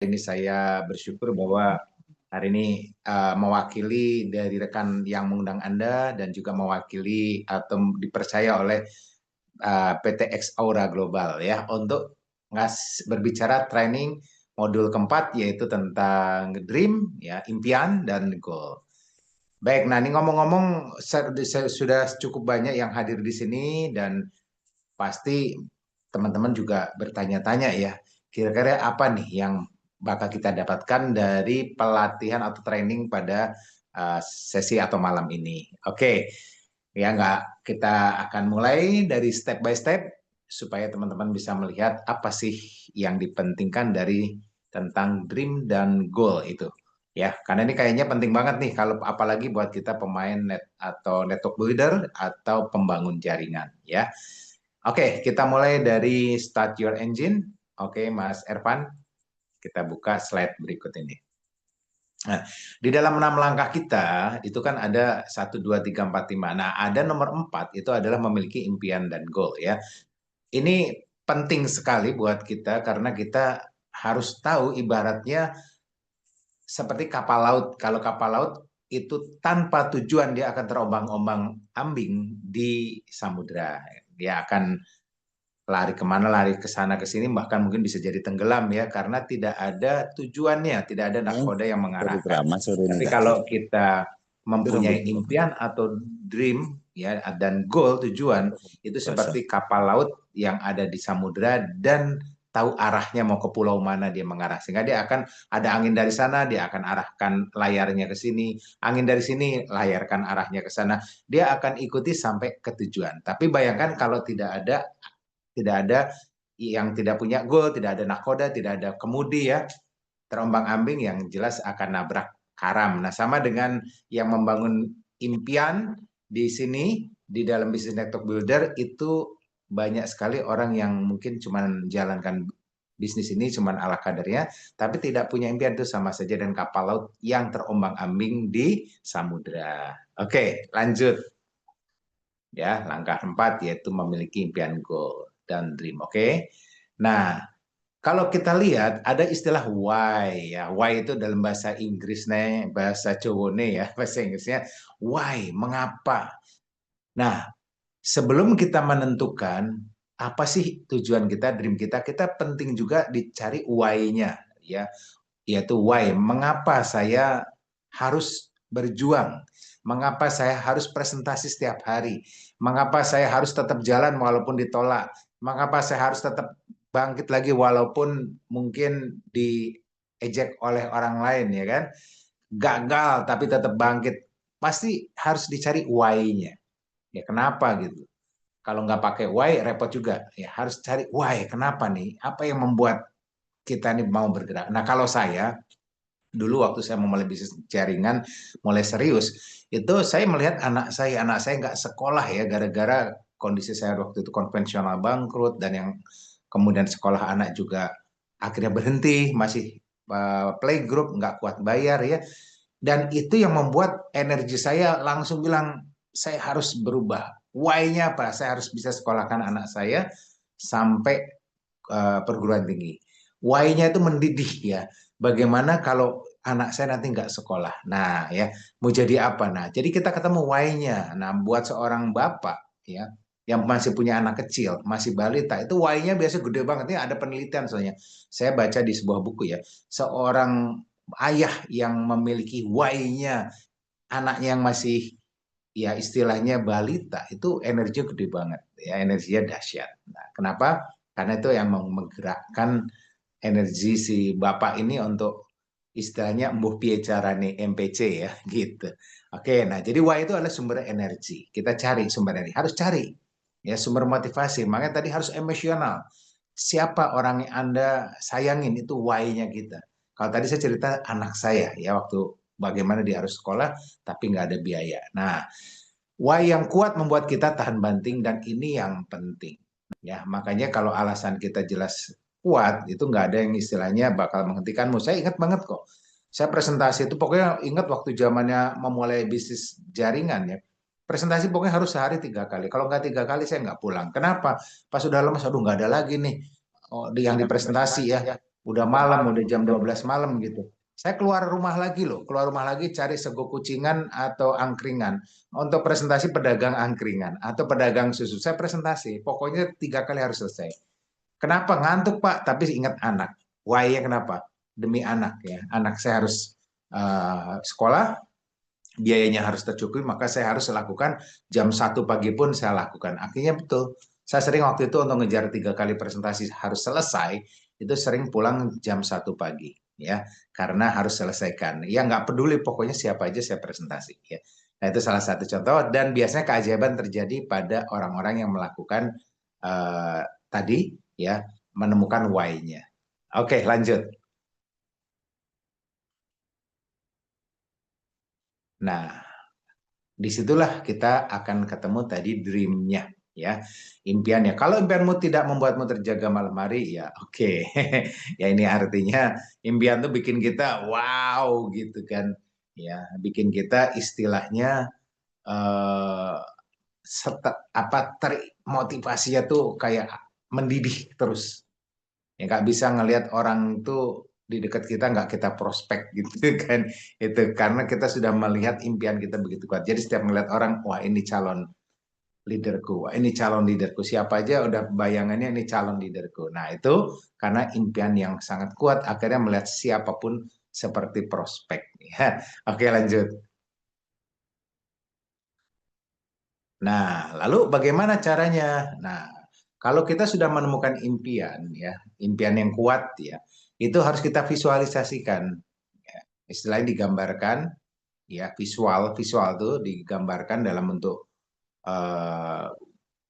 Ini saya bersyukur bahwa hari ini mewakili dari rekan yang mengundang Anda dan juga mewakili atau dipercaya oleh PT X Aura Global ya untuk berbicara training modul keempat yaitu tentang dream ya impian dan goal. Baik, nah ini ngomong-ngomong sudah cukup banyak yang hadir di sini dan pasti teman-teman juga bertanya-tanya ya, kira-kira apa nih yang bakal kita dapatkan dari pelatihan atau training pada sesi atau malam ini. Oke, ya nggak, kita akan mulai dari step by step supaya teman-teman bisa melihat apa sih yang dipentingkan dari tentang dream dan goal itu. Ya, karena ini kayaknya penting banget nih kalau apalagi buat kita pemain net atau network builder atau pembangun jaringan ya. Oke, kita mulai dari start your engine. Oke, Mas Ervan, kita buka slide berikut ini. Nah, di dalam 6 langkah kita itu kan ada 1, 2, 3, 4, 5. Nah, ada nomor 4 itu adalah memiliki impian dan goal ya. Ini penting sekali buat kita karena kita harus tahu ibaratnya seperti kapal laut. Kalau kapal laut itu tanpa tujuan dia akan terombang-ombang-ambing di samudra. Dia akan lari kemana, lari ke sana ke sini, bahkan mungkin bisa jadi tenggelam ya, karena tidak ada tujuannya, tidak ada nakoda yang Dari mengarahkan. drama sore ini Tapi kak. kalau kita Durung mempunyai belum. impian atau dream ya dan goal tujuan itu Basah. seperti kapal laut yang ada di samudra dan tahu arahnya mau ke pulau mana dia mengarah, sehingga dia akan ada angin dari sana dia akan arahkan layarnya ke sini, angin dari sini layarkan arahnya ke sana, dia akan ikuti sampai ke tujuan. Tapi bayangkan kalau tidak ada yang tidak punya goal, tidak ada nakoda, tidak ada kemudi ya, terombang-ambing yang jelas akan nabrak karam. Nah, sama dengan yang membangun impian di sini di dalam bisnis network builder itu banyak sekali orang yang mungkin cuma menjalankan bisnis ini cuma ala kadarnya, tapi tidak punya impian itu sama saja dengan kapal laut yang terombang-ambing di samudra. Oke, lanjut ya. Langkah 4 yaitu memiliki impian goal dan dream. Oke. Nah, kalau kita lihat ada istilah why ya. Why itu dalam bahasa Inggris nih, bahasa Jawa nih ya, bahasa Inggrisnya why, mengapa. Nah, sebelum kita menentukan apa sih tujuan kita, dream kita, kita penting juga dicari why-nya ya, yaitu why, mengapa saya harus berjuang, mengapa saya harus presentasi setiap hari, mengapa saya harus tetap jalan walaupun ditolak, mengapa saya harus tetap bangkit lagi walaupun mungkin diejek oleh orang lain ya kan, gagal tapi tetap bangkit, pasti harus dicari why-nya ya, kenapa gitu. Kalau nggak pakai why repot juga ya, harus cari why, kenapa nih, apa yang membuat kita nih mau bergerak. Nah, kalau saya dulu waktu saya memulai bisnis jaringan, mulai serius, itu saya melihat anak saya nggak sekolah ya, gara-gara kondisi saya waktu itu konvensional bangkrut, dan yang kemudian sekolah anak juga akhirnya berhenti, masih playgroup, nggak kuat bayar ya. Dan itu yang membuat energi saya langsung bilang, saya harus berubah. Why-nya apa? Saya harus bisa sekolahkan anak saya sampai perguruan tinggi. Why-nya itu mendidih ya. Bagaimana kalau anak saya nanti nggak sekolah? Nah ya, mau jadi apa? Nah, jadi kita ketemu why-nya. Nah, buat seorang bapak ya, yang masih punya anak kecil, masih balita, itu why-nya biasa gede banget. Ini ada penelitian soalnya. Saya baca di sebuah buku ya. Seorang ayah yang memiliki why-nya, anaknya yang masih ya istilahnya balita, itu energinya gede banget ya, energinya dahsyat. Nah, kenapa? Karena itu yang menggerakkan energi si bapak ini untuk istilahnya mbuh piye carane MPC ya gitu. Oke, nah jadi why itu adalah sumber energi. Kita cari sumber energi, harus cari ya sumber motivasi. Makanya tadi harus emosional. Siapa orang yang Anda sayangin, itu why-nya kita. Kalau tadi saya cerita anak saya ya, waktu bagaimana dia harus sekolah tapi nggak ada biaya. Nah, why yang kuat membuat kita tahan banting, dan ini yang penting. Ya, makanya kalau alasan kita jelas kuat, itu nggak ada yang istilahnya bakal menghentikanmu. Saya ingat banget kok. Saya presentasi itu pokoknya ingat waktu zamannya memulai bisnis jaringan ya. Presentasi pokoknya harus sehari 3 kali. Kalau nggak 3 kali saya nggak pulang. Kenapa? Pas sudah lemas, aduh nggak ada lagi nih yang dipresentasi ya. udah malam, udah jam 12 malam gitu. Saya keluar rumah lagi loh, keluar rumah lagi cari sego kucingan atau angkringan untuk presentasi pedagang angkringan atau pedagang susu. Saya presentasi, pokoknya 3 kali harus selesai. Kenapa? Ngantuk Pak, tapi ingat anak. Why-nya kenapa? Demi anak ya. Anak saya harus sekolah, biayanya harus tercukupi, maka saya harus lakukan jam 1 pagi pun saya lakukan. Akhirnya betul. Saya sering waktu itu untuk ngejar 3 kali presentasi harus selesai, itu sering pulang jam 1 pagi ya, karena harus selesaikan. Ya nggak peduli, pokoknya siapa aja saya presentasi ya. Nah itu salah satu contoh dan biasanya keajaiban terjadi pada orang-orang yang melakukan eh, tadi ya, menemukan why-nya. Oke, lanjut. Nah, disitulah kita akan ketemu tadi dream-nya ya, impiannya. Kalau impianmu tidak membuatmu terjaga malam hari, ya oke. Ya ini artinya impian tuh bikin kita wow gitu kan. Ya, bikin kita istilahnya eh apa termotivasinya tuh kayak mendidih terus. Ya nggak bisa ngelihat orang tuh di dekat kita nggak kita prospek gitu kan, itu karena kita sudah melihat impian kita begitu kuat. Jadi setiap melihat orang, wah ini calon leaderku, wah ini calon leaderku, siapa aja udah bayangannya ini calon leaderku. Nah itu karena impian yang sangat kuat akhirnya melihat siapapun seperti prospek ya. Oke lanjut. Nah, lalu bagaimana caranya? Nah, kalau kita sudah menemukan impian, ya, impian yang kuat, ya, itu harus kita visualisasikan. Ya. Istilahnya digambarkan, ya, visual, visual itu digambarkan dalam bentuk eh,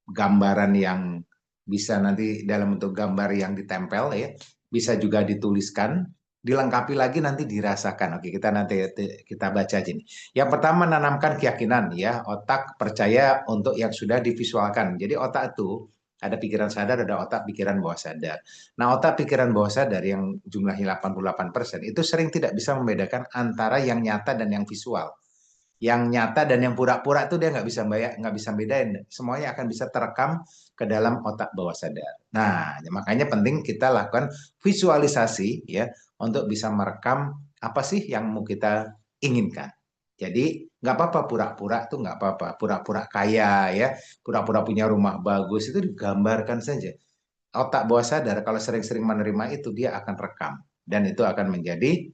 gambaran yang bisa nanti dalam bentuk gambar yang ditempel, ya, bisa juga dituliskan, dilengkapi lagi nanti dirasakan. Oke, kita nanti kita baca aja nih. Yang pertama menanamkan keyakinan ya, otak percaya untuk yang sudah divisualkan. Jadi otak itu ada pikiran sadar, ada otak pikiran bawah sadar. Nah, otak pikiran bawah sadar yang jumlahnya 88% itu sering tidak bisa membedakan antara yang nyata dan yang visual. Yang nyata dan yang pura-pura itu dia nggak bisa bedain. Semuanya akan bisa terekam ke dalam otak bawah sadar. Nah, ya makanya penting kita lakukan visualisasi ya untuk bisa merekam apa sih yang mau kita inginkan. Jadi nggak apa-apa pura-pura tuh nggak apa-apa. Pura-pura kaya ya, pura-pura punya rumah bagus itu digambarkan saja. Otak bawah sadar kalau sering-sering menerima itu dia akan rekam dan itu akan menjadi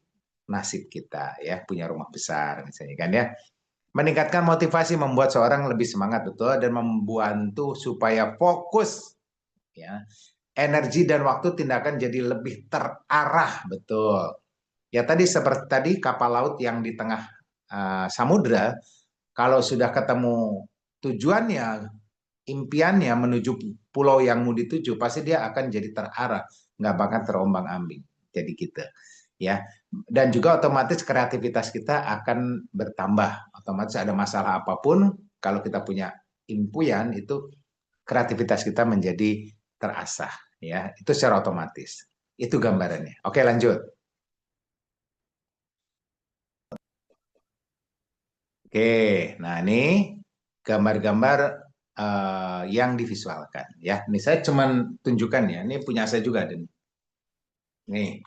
nasib kita ya, punya rumah besar misalnya kan ya. Meningkatkan motivasi membuat seorang lebih semangat betul dan membantu supaya fokus ya. Energi dan waktu tindakan jadi lebih terarah betul. Ya tadi seperti tadi kapal laut yang di tengah samudra kalau sudah ketemu tujuannya, impiannya menuju pulau yang mau dituju pasti dia akan jadi terarah, nggak bakal terombang-ambing. Jadi gitu ya, dan juga otomatis kreativitas kita akan bertambah. Otomatis ada masalah apapun kalau kita punya impian itu kreativitas kita menjadi terasah ya, itu secara otomatis. Itu gambarannya. Oke lanjut. Oke, nah ini gambar-gambar yang divisualkan ya. Ini saya cuman tunjukkan ya, ini punya saya juga ada nih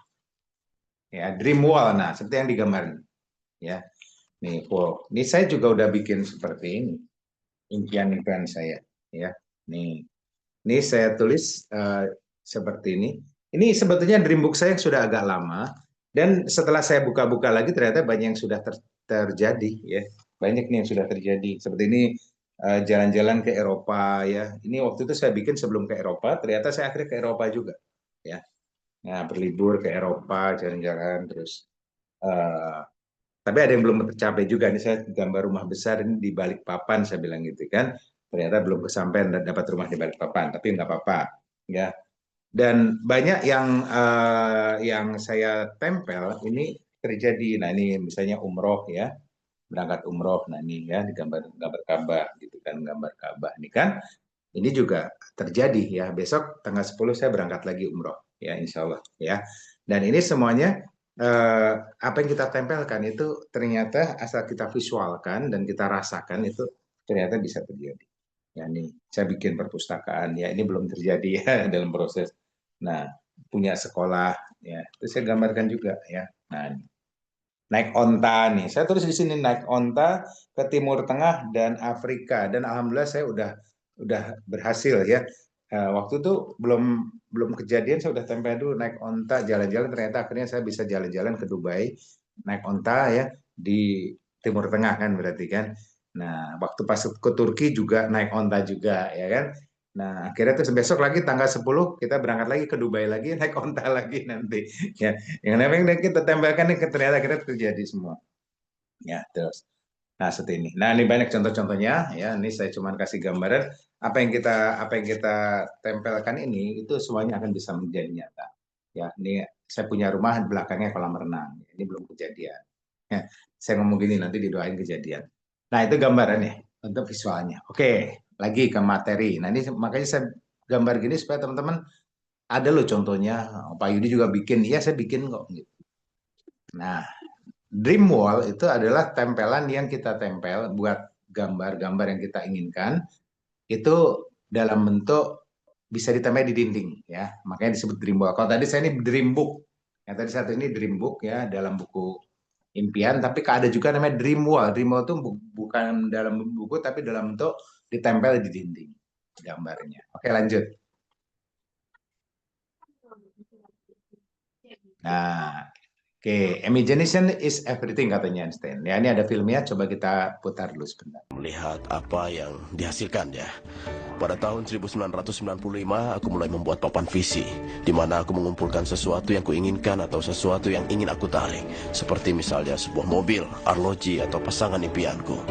ya, dream wall. Nah seperti yang digambar ya. Nih, wow. Ini saya juga udah bikin seperti ini, impian-impian saya, ya. Nih saya tulis seperti ini. Ini sebetulnya dream book saya yang sudah agak lama, dan setelah saya buka-buka lagi ternyata banyak yang sudah terjadi, ya. Banyak nih yang sudah terjadi. Seperti ini jalan-jalan ke Eropa, ya. Ini waktu itu saya bikin sebelum ke Eropa, ternyata saya akhirnya ke Eropa juga, ya. Nah, berlibur ke Eropa, jalan-jalan, terus eh, tapi ada yang belum tercapai juga. Ini saya gambar rumah besar ini di Balikpapan, saya bilang gitu kan. Ternyata belum kesampaian dan dapat rumah di Balikpapan, tapi nggak apa-apa. Ya. Dan banyak yang saya tempel ini terjadi. Nah ini misalnya umroh ya, berangkat umroh. Nah ini ya di gambar gambar Ka'bah gitu kan, gambar Ka'bah ini kan. Ini juga terjadi ya. Besok tanggal 10 saya berangkat lagi umroh ya, insya Allah ya. Dan ini semuanya apa yang kita tempelkan itu ternyata asal kita visualkan dan kita rasakan itu ternyata bisa terjadi. Ya ini saya bikin perpustakaan ya, ini belum terjadi ya dalam proses. Nah punya sekolah, ya. Itu saya gambarkan juga, ya. Nah, naik onta nih. Saya tulis di sini naik onta ke Timur Tengah dan Afrika. Dan alhamdulillah saya udah berhasil ya. Waktu itu belum belum kejadian saya udah tempel dulu naik onta jalan-jalan, ternyata akhirnya saya bisa jalan-jalan ke Dubai naik onta ya di Timur Tengah kan berarti kan. Nah, waktu pas ke Turki juga naik onta juga ya kan. Nah, akhirnya tuh besok lagi tanggal 10 kita berangkat lagi ke Dubai lagi naik onta lagi nanti. Ya, yang namanya kita tempelkan ini ternyata kita terjadi semua. Ya, terus. Nah, seperti ini. Nah, ini banyak contoh-contohnya ya. Ini saya cuma kasih gambaran apa yang kita tempelkan ini itu semuanya akan bisa menjadi nyata. Ya, ini saya punya rumah di belakangnya kolam renang. Ini belum kejadian. Ya, saya ngomong gini nanti didoain kejadian. Nah, itu gambarannya untuk visualnya. Oke, lagi ke materi. Nah, ini makanya saya gambar gini supaya teman-teman ada loh contohnya. Pak Yudi juga bikin. Iya, saya bikin kok. Gitu. Nah, dream wall itu adalah tempelan yang kita tempel buat gambar-gambar yang kita inginkan. Itu dalam bentuk bisa ditempel di dinding ya. Makanya disebut dream wall. Kalau tadi saya ini dream book. Yang tadi satu ini dream book ya dalam buku impian, tapi ada juga namanya dream wall. Dream wall itu bukan dalam buku tapi dalam bentuk ditempel di dinding gambarnya. Oke, lanjut. Nah, oke, imagination is everything katanya Einstein. Ya, ini ada filmnya, coba kita putar dulu sebentar. Melihat apa yang dihasilkannya. Pada tahun 1995, aku mulai membuat papan visi, di mana aku mengumpulkan sesuatu yang kuinginkan atau sesuatu yang ingin aku tarik, seperti misalnya sebuah mobil, arloji, atau pasangan impianku.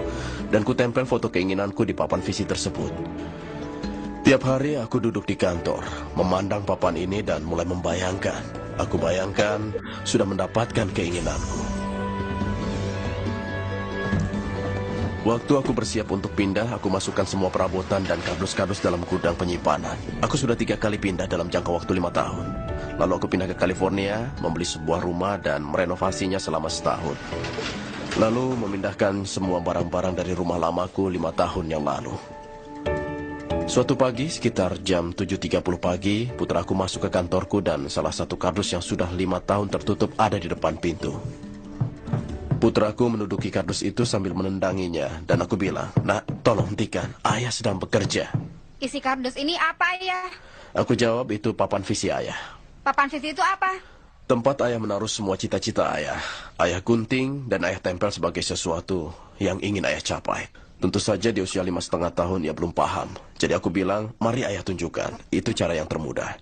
Dan ku tempel foto keinginanku di papan visi tersebut. Tiap hari aku duduk di kantor, memandang papan ini dan mulai membayangkan. Aku bayangkan sudah mendapatkan keinginanku. Waktu aku bersiap untuk pindah, aku masukkan semua perabotan dan kardus-kardus dalam gudang penyimpanan. Aku sudah 3 kali pindah dalam jangka waktu 5 tahun. Lalu aku pindah ke California, membeli sebuah rumah dan merenovasinya selama setahun. Lalu memindahkan semua barang-barang dari rumah lamaku 5 tahun yang lalu. Suatu pagi, sekitar jam 7.30 pagi, putraku masuk ke kantorku dan salah satu kardus yang sudah 5 tahun tertutup ada di depan pintu. Putraku menduduki kardus itu sambil menendanginya, dan aku bilang, "Nak, tolong hentikan, ayah sedang bekerja." Isi kardus ini apa, Ayah? Aku jawab, "Itu papan visi ayah." Papan visi itu apa? Tempat ayah menaruh semua cita-cita ayah. Ayah gunting dan ayah tempel sebagai sesuatu yang ingin ayah capai. Tentu saja di usia 5,5 tahun ia belum paham. Jadi aku bilang, "Mari ayah tunjukkan, itu cara yang termudah."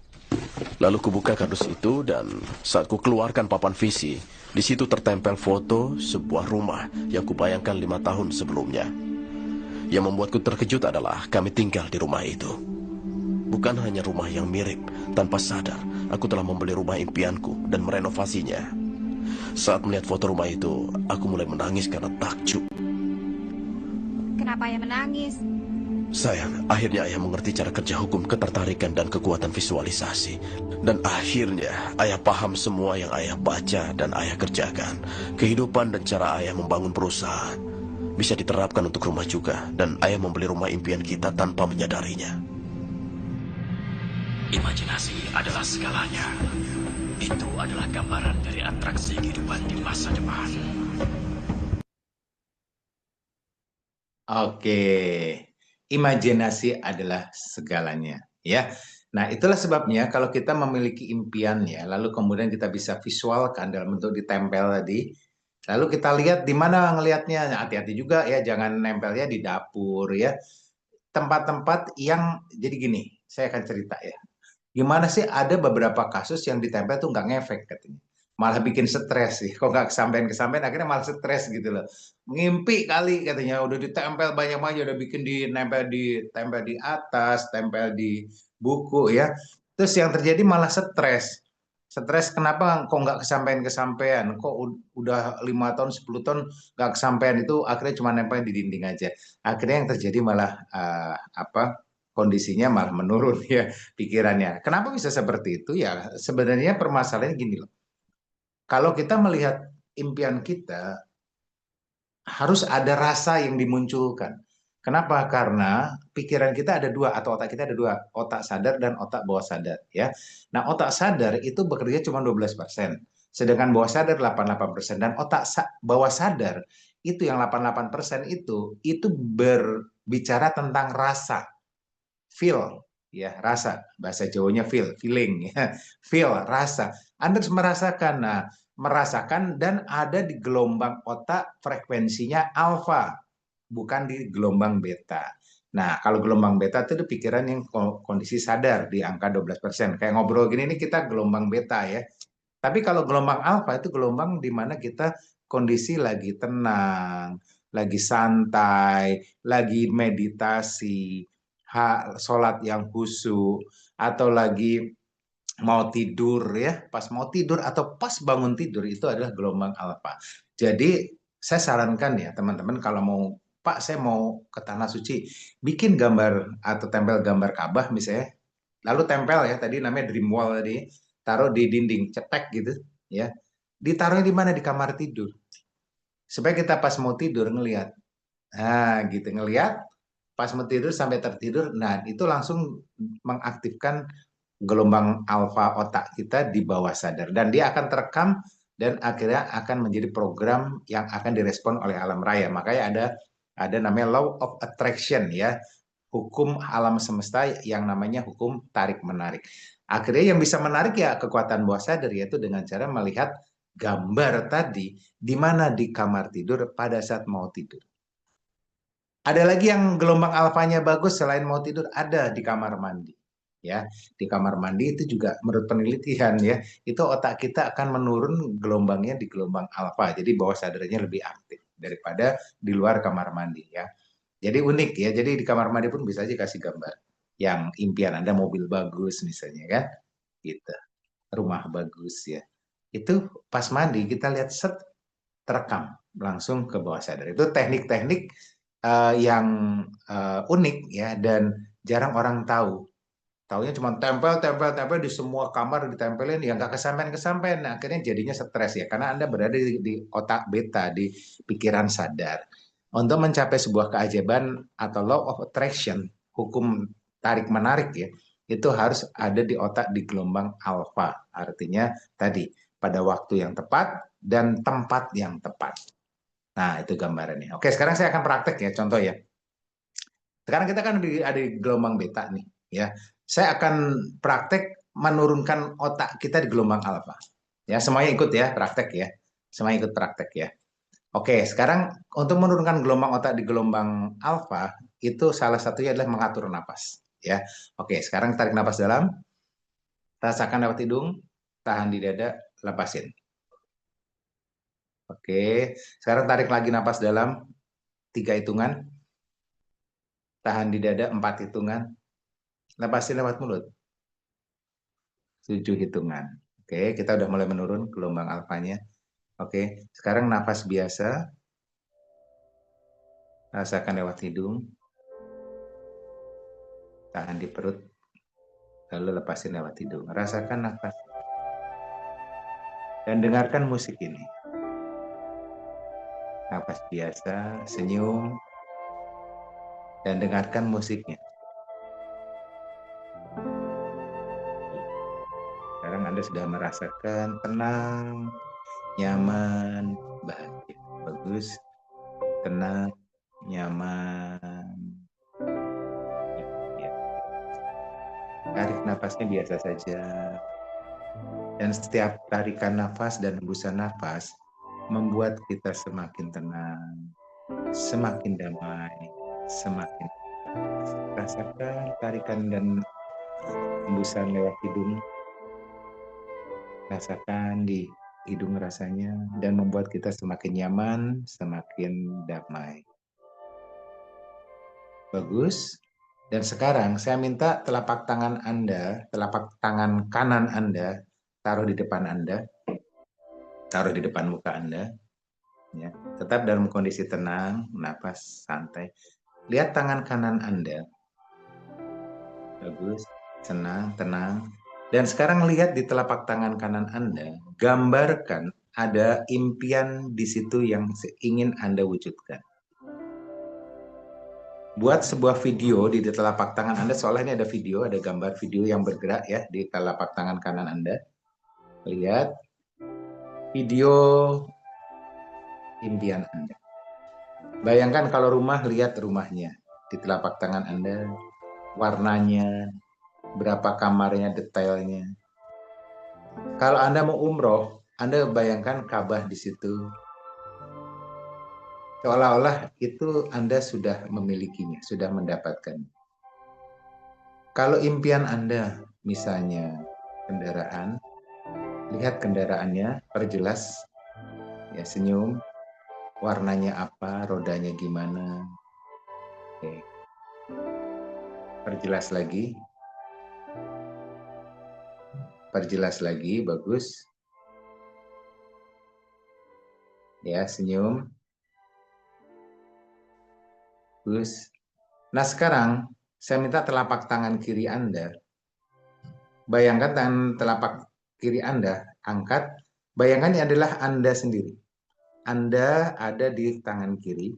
Lalu kubuka kardus itu dan saat ku keluarkan papan visi, di situ tertempel foto sebuah rumah yang kubayangkan 5 tahun sebelumnya. Yang membuatku terkejut adalah kami tinggal di rumah itu. Bukan hanya rumah yang mirip, tanpa sadar aku telah membeli rumah impianku dan merenovasinya. Saat melihat foto rumah itu, aku mulai menangis karena takjub. Kenapa Ayah menangis? Sayang, akhirnya ayah mengerti cara kerja hukum ketertarikan dan kekuatan visualisasi. Dan akhirnya ayah paham semua yang ayah baca dan ayah kerjakan. Kehidupan dan cara ayah membangun perusahaan bisa diterapkan untuk rumah juga. Dan ayah membeli rumah impian kita tanpa menyadarinya. Imajinasi adalah segalanya. Itu adalah gambaran dari atraksi kehidupan di masa depan. Oke, imajinasi adalah segalanya, ya. Nah, itulah sebabnya kalau kita memiliki impian ya, lalu kemudian kita bisa visualkan dalam bentuk ditempel tadi, lalu kita lihat di mana ngelihatnya. Nah, hati-hati juga ya, jangan nempelnya di dapur ya. Tempat-tempat yang jadi gini, saya akan cerita ya. Gimana sih ada beberapa kasus yang ditempel tuh nggak ngefek katanya. Malah bikin stres sih. Kok nggak kesampaian-kesampaian akhirnya malah stres gitu loh. Ngimpi kali katanya udah ditempel banyak-banyak udah bikin ditempel di atas, tempel di buku ya. Terus yang terjadi malah stres. Stres kenapa kok nggak kesampaian-kesampaian? Kok udah 5 tahun, 10 tahun nggak kesampaian itu akhirnya cuma nempel di dinding aja. Akhirnya yang terjadi malah apa? Kondisinya malah menurun ya pikirannya. Kenapa bisa seperti itu? Ya, sebenarnya permasalahannya gini loh. Kalau kita melihat impian kita, harus ada rasa yang dimunculkan. Kenapa? Karena pikiran kita ada dua, atau otak kita ada dua, otak sadar dan otak bawah sadar ya. Nah, otak sadar itu bekerja cuma 12%, sedangkan bawah sadar 88%, dan otak bawah sadar itu yang 88% itu berbicara tentang rasa, feel ya, rasa, bahasa Jawanya feeling ya. Feel, rasa. Anda harus merasakan. Nah, merasakan dan ada di gelombang otak frekuensinya alfa, bukan di gelombang beta. Nah, kalau gelombang beta itu pikiran yang kondisi sadar di angka 12%. Kayak ngobrol gini, ini kita gelombang beta ya. Tapi kalau gelombang alfa itu gelombang di mana kita kondisi lagi tenang, lagi santai, lagi meditasi, sholat yang khusyuk, atau lagi mau tidur ya, pas mau tidur atau pas bangun tidur, itu adalah gelombang alfa. Jadi saya sarankan ya teman-teman, kalau mau, Pak saya mau ke tanah suci, bikin gambar atau tempel gambar Ka'bah misalnya, lalu tempel ya, tadi namanya dream wall tadi, taruh di dinding, cetek gitu ya. Ditaruhnya di mana? Di kamar tidur. Supaya kita pas mau tidur ngelihat. Nah, gitu ngelihat pas mau tidur sampai tertidur, nah itu langsung mengaktifkan gelombang alfa otak kita di bawah sadar, dan dia akan terekam dan akhirnya akan menjadi program yang akan direspon oleh alam raya. Makanya ada namanya law of attraction ya, hukum alam semesta yang namanya hukum tarik menarik. Akhirnya yang bisa menarik ya kekuatan bawah sadar, yaitu dengan cara melihat gambar tadi di mana di kamar tidur pada saat mau tidur. Ada lagi yang gelombang alfanya bagus selain mau tidur, ada di kamar mandi. Ya, di kamar mandi itu juga menurut penelitian ya, itu otak kita akan menurun gelombangnya di gelombang alfa. Jadi bawah sadarnya lebih aktif daripada di luar kamar mandi ya. Jadi unik ya. Jadi di kamar mandi pun bisa aja kasih gambar yang impian Anda, mobil bagus misalnya kan. Gitu. Rumah bagus ya. Itu pas mandi kita lihat set, terekam langsung ke bawah sadar. Itu teknik-teknik yang unik ya, dan jarang orang tahu. Taunya cuma tempel di semua kamar ditempelin, yang nggak kesampaian. Nah, akhirnya jadinya stres ya, karena Anda berada di otak beta, di pikiran sadar. Untuk mencapai sebuah keajaiban atau law of attraction, hukum tarik menarik ya, itu harus ada di otak di gelombang alfa. Artinya tadi pada waktu yang tepat dan tempat yang tepat. Nah, itu gambarannya. Oke, sekarang saya akan praktek ya, contoh ya. Sekarang kita kan ada di gelombang beta nih, ya. Saya akan praktek menurunkan otak kita di gelombang alfa. Ya, semuanya ikut ya, praktek ya. Semuanya ikut praktek ya. Oke, sekarang untuk menurunkan gelombang otak di gelombang alfa, itu salah satunya adalah mengatur napas, ya. Oke, sekarang tarik napas dalam, rasakan lewat hidung, tahan di dada, lepasin. Oke, sekarang tarik lagi napas dalam, 3 hitungan, tahan di dada 4 hitungan, lepasin lewat mulut 7 hitungan. Oke, kita udah mulai menurun gelombang alfanya. Oke, sekarang napas biasa, rasakan lewat hidung, tahan di perut, lalu lepasin lewat hidung. Rasakan nafas dan dengarkan musik ini. Napas biasa, senyum, dan dengarkan musiknya. Sekarang Anda sudah merasakan tenang, nyaman, bahagia. Bagus, tenang, nyaman. Ya. Tarik nafasnya biasa saja. Dan setiap tarikan nafas dan hembusan nafas membuat kita semakin tenang, semakin damai, semakin rasakan tarikan dan hembusan lewat hidung. Rasakan di hidung rasanya, dan membuat kita semakin nyaman, semakin damai. Bagus. Dan sekarang saya minta telapak tangan Anda, telapak tangan kanan Anda, taruh di depan Anda, taruh di depan muka Anda. Ya, tetap dalam kondisi tenang, napas santai. Lihat tangan kanan Anda. Bagus, tenang. Dan sekarang lihat di telapak tangan kanan Anda, gambarkan ada impian di situ yang ingin Anda wujudkan. buat sebuah video di telapak tangan Anda, seolah ini ada video, ada gambar video yang bergerak ya di telapak tangan kanan Anda. Lihat video impian Anda. Bayangkan kalau rumah, lihat rumahnya di telapak tangan Anda, warnanya, berapa kamarnya, detailnya. Kalau Anda mau umroh, Anda bayangkan Ka'bah di situ. Seolah-olah itu Anda sudah memilikinya, sudah mendapatkan. Kalau impian Anda, misalnya kendaraan, lihat kendaraannya, perjelas, ya senyum, warnanya apa, rodanya gimana. Oke. Perjelas lagi, bagus. Ya, senyum. Bagus. Nah, sekarang saya minta telapak tangan kiri Anda. Bayangkan tangan telapak kiri Anda, angkat. Bayangkan ini adalah Anda sendiri. Anda ada di tangan kiri,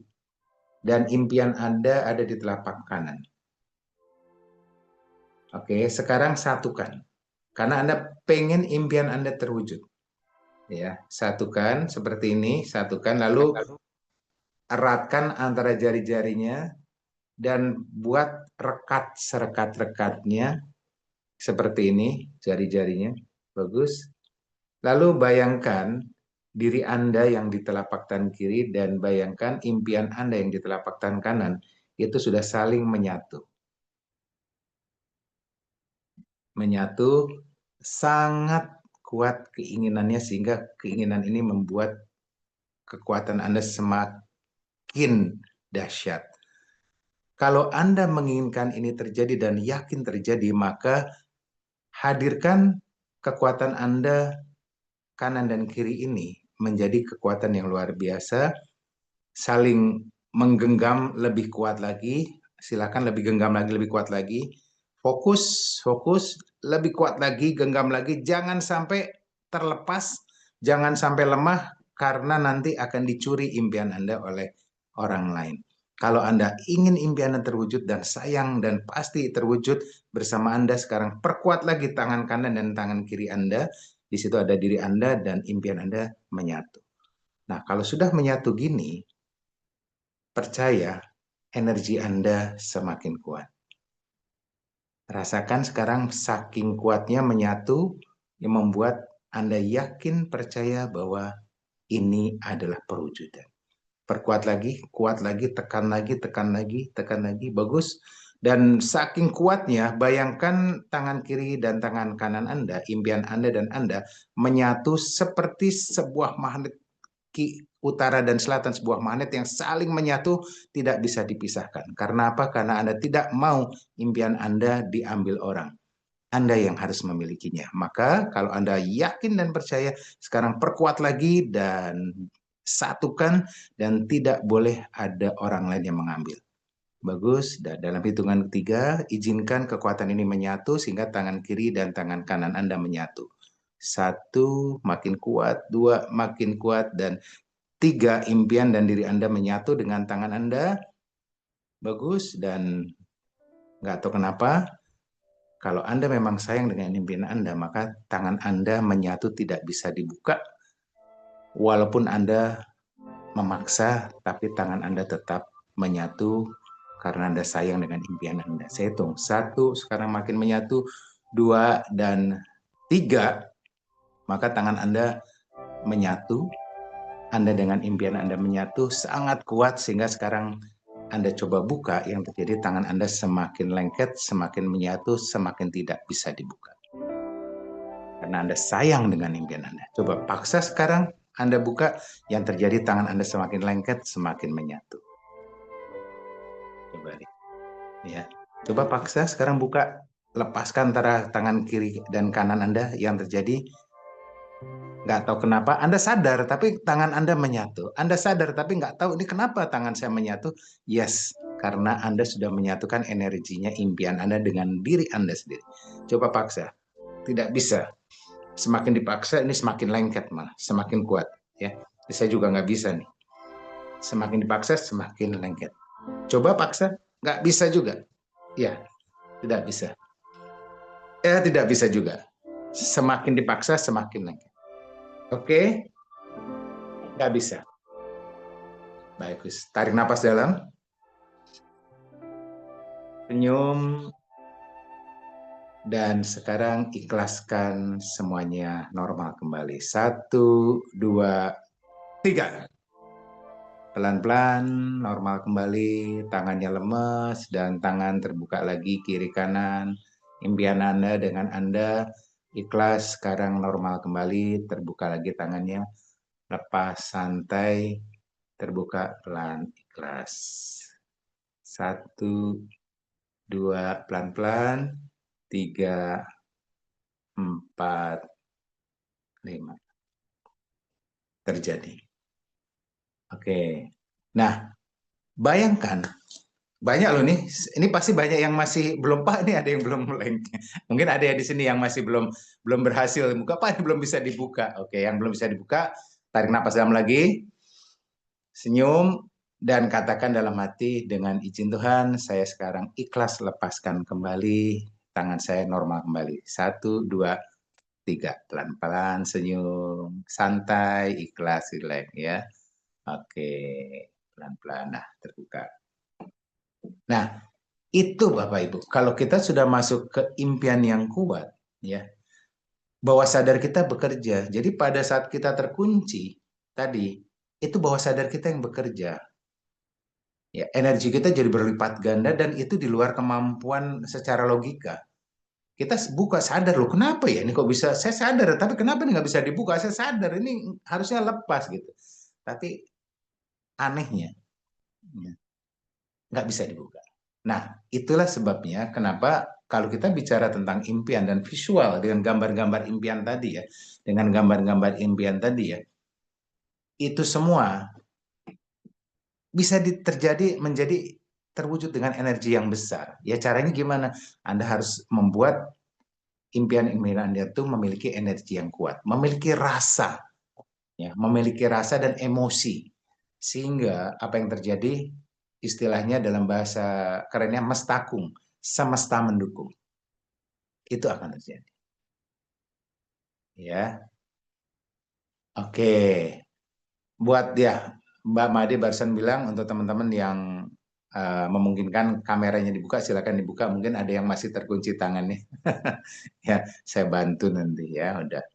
dan impian Anda ada di telapak kanan. Oke, sekarang satukan. Karena Anda pengen impian Anda terwujud. Ya, satukan seperti ini, satukan, lalu eratkan antara jari-jarinya, dan buat rekat serekat-rekatnya seperti ini, jari-jarinya. Bagus. Lalu bayangkan diri Anda yang di telapak tangan kiri dan bayangkan impian Anda yang di telapak tangan kanan itu sudah saling menyatu. Menyatu, sangat kuat keinginannya sehingga keinginan ini membuat kekuatan Anda semakin dahsyat. Kalau Anda menginginkan ini terjadi dan yakin terjadi, maka hadirkan kekuatan Anda kanan dan kiri ini menjadi kekuatan yang luar biasa, saling menggenggam lebih kuat lagi, silakan lebih genggam lagi, lebih kuat lagi, fokus, lebih kuat lagi, genggam lagi, jangan sampai terlepas, jangan sampai lemah, karena nanti akan dicuri impian Anda oleh orang lain. Kalau Anda ingin impian Anda terwujud dan sayang dan pasti terwujud bersama Anda, sekarang perkuat lagi tangan kanan dan tangan kiri Anda. Di situ ada diri Anda dan impian Anda menyatu. Nah, kalau sudah menyatu gini, percaya energi Anda semakin kuat. Rasakan sekarang saking kuatnya menyatu yang membuat Anda yakin percaya bahwa ini adalah perwujudan. Perkuat lagi, kuat lagi, tekan lagi, tekan lagi, tekan lagi, bagus. Dan saking kuatnya, bayangkan tangan kiri dan tangan kanan Anda, impian Anda dan Anda menyatu seperti sebuah magnet utara dan selatan, sebuah magnet yang saling menyatu, tidak bisa dipisahkan. Karena apa? Karena Anda tidak mau impian Anda diambil orang. Anda yang harus memilikinya. Maka kalau Anda yakin dan percaya, sekarang perkuat lagi dan satukan, dan tidak boleh ada orang lain yang mengambil. Bagus. Dan dalam hitungan ketiga, izinkan kekuatan ini menyatu sehingga tangan kiri dan tangan kanan Anda menyatu. 1, makin kuat. 2, makin kuat. Dan 3, impian dan diri Anda menyatu dengan tangan Anda. Bagus. Dan nggak tahu kenapa, kalau Anda memang sayang dengan impian Anda, maka tangan Anda menyatu tidak bisa dibuka. Walaupun Anda memaksa, tapi tangan Anda tetap menyatu karena Anda sayang dengan impian Anda. Saya hitung 1, sekarang makin menyatu, 2 dan 3, maka tangan Anda menyatu, Anda dengan impian Anda menyatu sangat kuat sehingga sekarang Anda coba buka, yang terjadi tangan Anda semakin lengket, semakin menyatu, semakin tidak bisa dibuka. Karena Anda sayang dengan impian Anda. Coba paksa sekarang Anda buka, yang terjadi tangan Anda semakin lengket, semakin menyatu. Coba lihat. Ya. Coba paksa sekarang buka, lepaskan antara tangan kiri dan kanan Anda, yang terjadi nggak tahu kenapa Anda sadar tapi tangan Anda menyatu. Anda sadar tapi nggak tahu ini kenapa tangan saya menyatu. Yes, karena Anda sudah menyatukan energinya impian Anda dengan diri Anda sendiri. Coba paksa. Tidak bisa. Semakin dipaksa ini semakin lengket malah, semakin kuat. Ya, saya juga nggak bisa nih. Semakin dipaksa semakin lengket. Coba paksa. Nggak bisa juga. Ya, tidak bisa. Ya, tidak bisa juga. Semakin dipaksa, semakin lagi. Oke, nggak bisa. Baik, Gus. Tarik napas dalam. Senyum. Dan sekarang ikhlaskan semuanya normal kembali. 1, 2, 3. Pelan-pelan normal kembali, tangannya lemes dan tangan terbuka lagi kiri kanan. Impian Anda dengan Anda ikhlas sekarang normal kembali, terbuka lagi tangannya. Lepas santai, terbuka pelan ikhlas. 1, 2 pelan-pelan, 3, 4, 5. Terjadi. Oke. Nah, bayangkan banyak loh nih. Ini pasti banyak yang masih belum Pak, ini ada yang belum mulai. Mungkin ada yang di sini yang masih belum berhasil buka Pak, ini belum bisa dibuka. Oke, yang belum bisa dibuka, tarik napas dalam lagi. Senyum dan katakan dalam hati dengan izin Tuhan, saya sekarang ikhlas lepaskan kembali tangan saya normal kembali. 1, 2, 3. Pelan-pelan senyum, santai, ikhlas, rileks ya. Oke, pelan-pelan. Nah, terbuka. Nah, itu Bapak Ibu. Kalau kita sudah masuk ke impian yang kuat, ya, bawah sadar kita bekerja. Jadi pada saat kita terkunci tadi, itu bawah sadar kita yang bekerja. Ya, energi kita jadi berlipat ganda dan itu di luar kemampuan secara logika. Kita buka sadar loh, kenapa ya ini kok bisa? Saya sadar, tapi kenapa ini nggak bisa dibuka? Saya sadar ini harusnya lepas gitu. Tapi anehnya, ya, nggak bisa dibuka. Nah, itulah sebabnya kenapa kalau kita bicara tentang impian dan visual dengan gambar-gambar impian tadi ya, dengan gambar-gambar impian tadi ya, itu semua bisa terjadi menjadi terwujud dengan energi yang besar. Ya caranya gimana? Anda harus membuat impian-impian Anda itu memiliki energi yang kuat, memiliki rasa, ya, memiliki rasa dan emosi. Sehingga apa yang terjadi istilahnya dalam bahasa kerennya mestakung, semesta mendukung. Itu akan terjadi. Ya. Oke. Buat ya Mbak Made barusan bilang untuk teman-teman yang memungkinkan kameranya dibuka, silakan dibuka. Mungkin ada yang masih terkunci tangannya. Ya, saya bantu nanti ya, udah.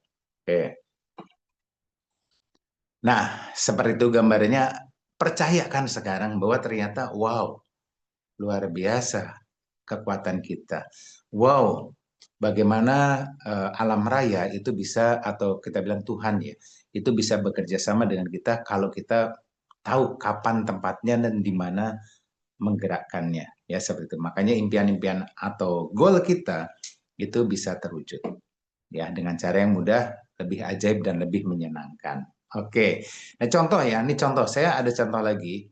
Oke. Nah, seperti itu gambarnya. Percayakan sekarang bahwa ternyata wow, luar biasa kekuatan kita. Wow, bagaimana alam raya itu bisa, atau kita bilang Tuhan ya, itu bisa bekerja sama dengan kita kalau kita tahu kapan tempatnya dan di mana menggerakkannya. Ya, seperti itu. Makanya impian-impian atau goal kita itu bisa terwujud. Ya, dengan cara yang mudah, lebih ajaib dan lebih menyenangkan. Oke. Nah, contoh ya, ini contoh. Saya ada contoh lagi.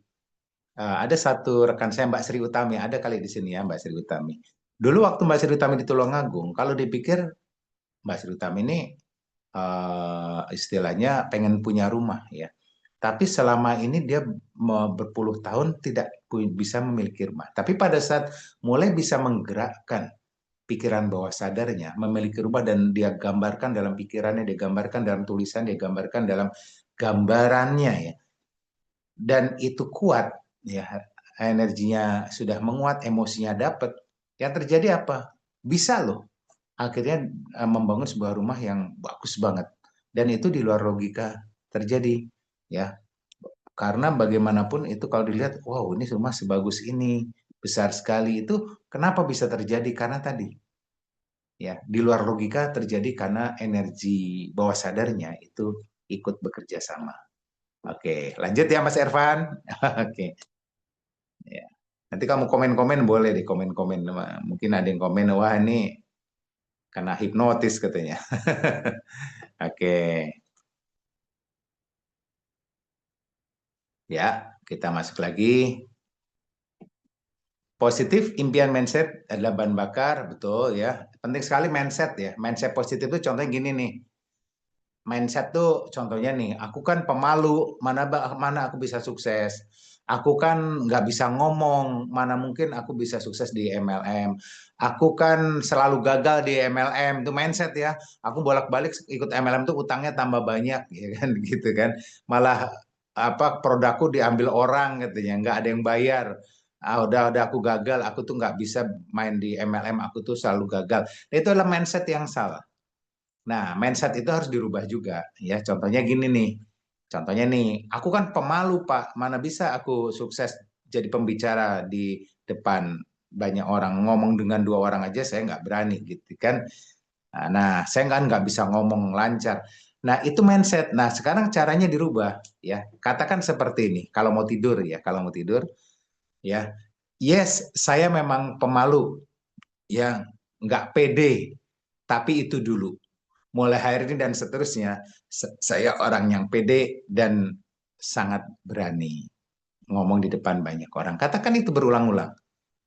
Ada satu rekan saya Mbak Sri Utami, ada kali di sini ya Mbak Sri Utami. Dulu waktu Mbak Sri Utami di Tulungagung, kalau dipikir Mbak Sri Utami ini istilahnya pengen punya rumah ya. Tapi selama ini dia berpuluh tahun tidak bisa memiliki rumah. Tapi pada saat mulai bisa menggerakkan pikiran bawah sadarnya, memiliki rumah dan dia gambarkan dalam pikirannya, dia gambarkan dalam tulisan, dia gambarkan dalam gambarannya ya. Dan itu kuat ya, energinya sudah menguat, emosinya dapat. Yang terjadi apa? Bisa loh akhirnya membangun sebuah rumah yang bagus banget dan itu di luar logika terjadi ya, karena bagaimanapun itu kalau dilihat wow ini rumah sebagus ini besar sekali, itu kenapa bisa terjadi? Karena tadi ya di luar logika terjadi karena energi bawah sadarnya itu ikut bekerja sama. Oke, lanjut ya Mas Ervan. Oke ya, nanti kamu komen-komen boleh deh, komen-komen, mungkin ada yang komen wah ini karena hipnotis katanya. Oke. Ya, kita masuk lagi. Positif impian mindset adalah bahan bakar, betul ya. Penting sekali mindset ya. Mindset positif itu contohnya gini nih. Mindset tuh contohnya nih, aku kan pemalu, mana aku bisa sukses. Aku kan nggak bisa ngomong, mana mungkin aku bisa sukses di MLM. Aku kan selalu gagal di MLM, itu mindset ya. Aku bolak-balik ikut MLM tuh utangnya tambah banyak, ya kan gitu kan. Malah apa produkku diambil orang katanya, nggak ada yang bayar. Udah aku gagal, aku tuh nggak bisa main di MLM, aku tuh selalu gagal. Itu adalah mindset yang salah. Nah, mindset itu harus dirubah juga ya. Contohnya gini nih. Contohnya nih, aku kan pemalu, Pak. Mana bisa aku sukses jadi pembicara di depan banyak orang. Ngomong dengan dua orang aja saya nggak berani gitu kan. Nah, saya kan nggak bisa ngomong lancar. Nah, itu mindset. Nah, sekarang caranya dirubah ya. Katakan seperti ini, kalau mau tidur ya, kalau mau tidur ya. Yes, saya memang pemalu ya, nggak pede, tapi itu dulu mulai hari ini dan seterusnya, saya orang yang pede dan sangat berani ngomong di depan banyak orang. Katakan itu berulang-ulang.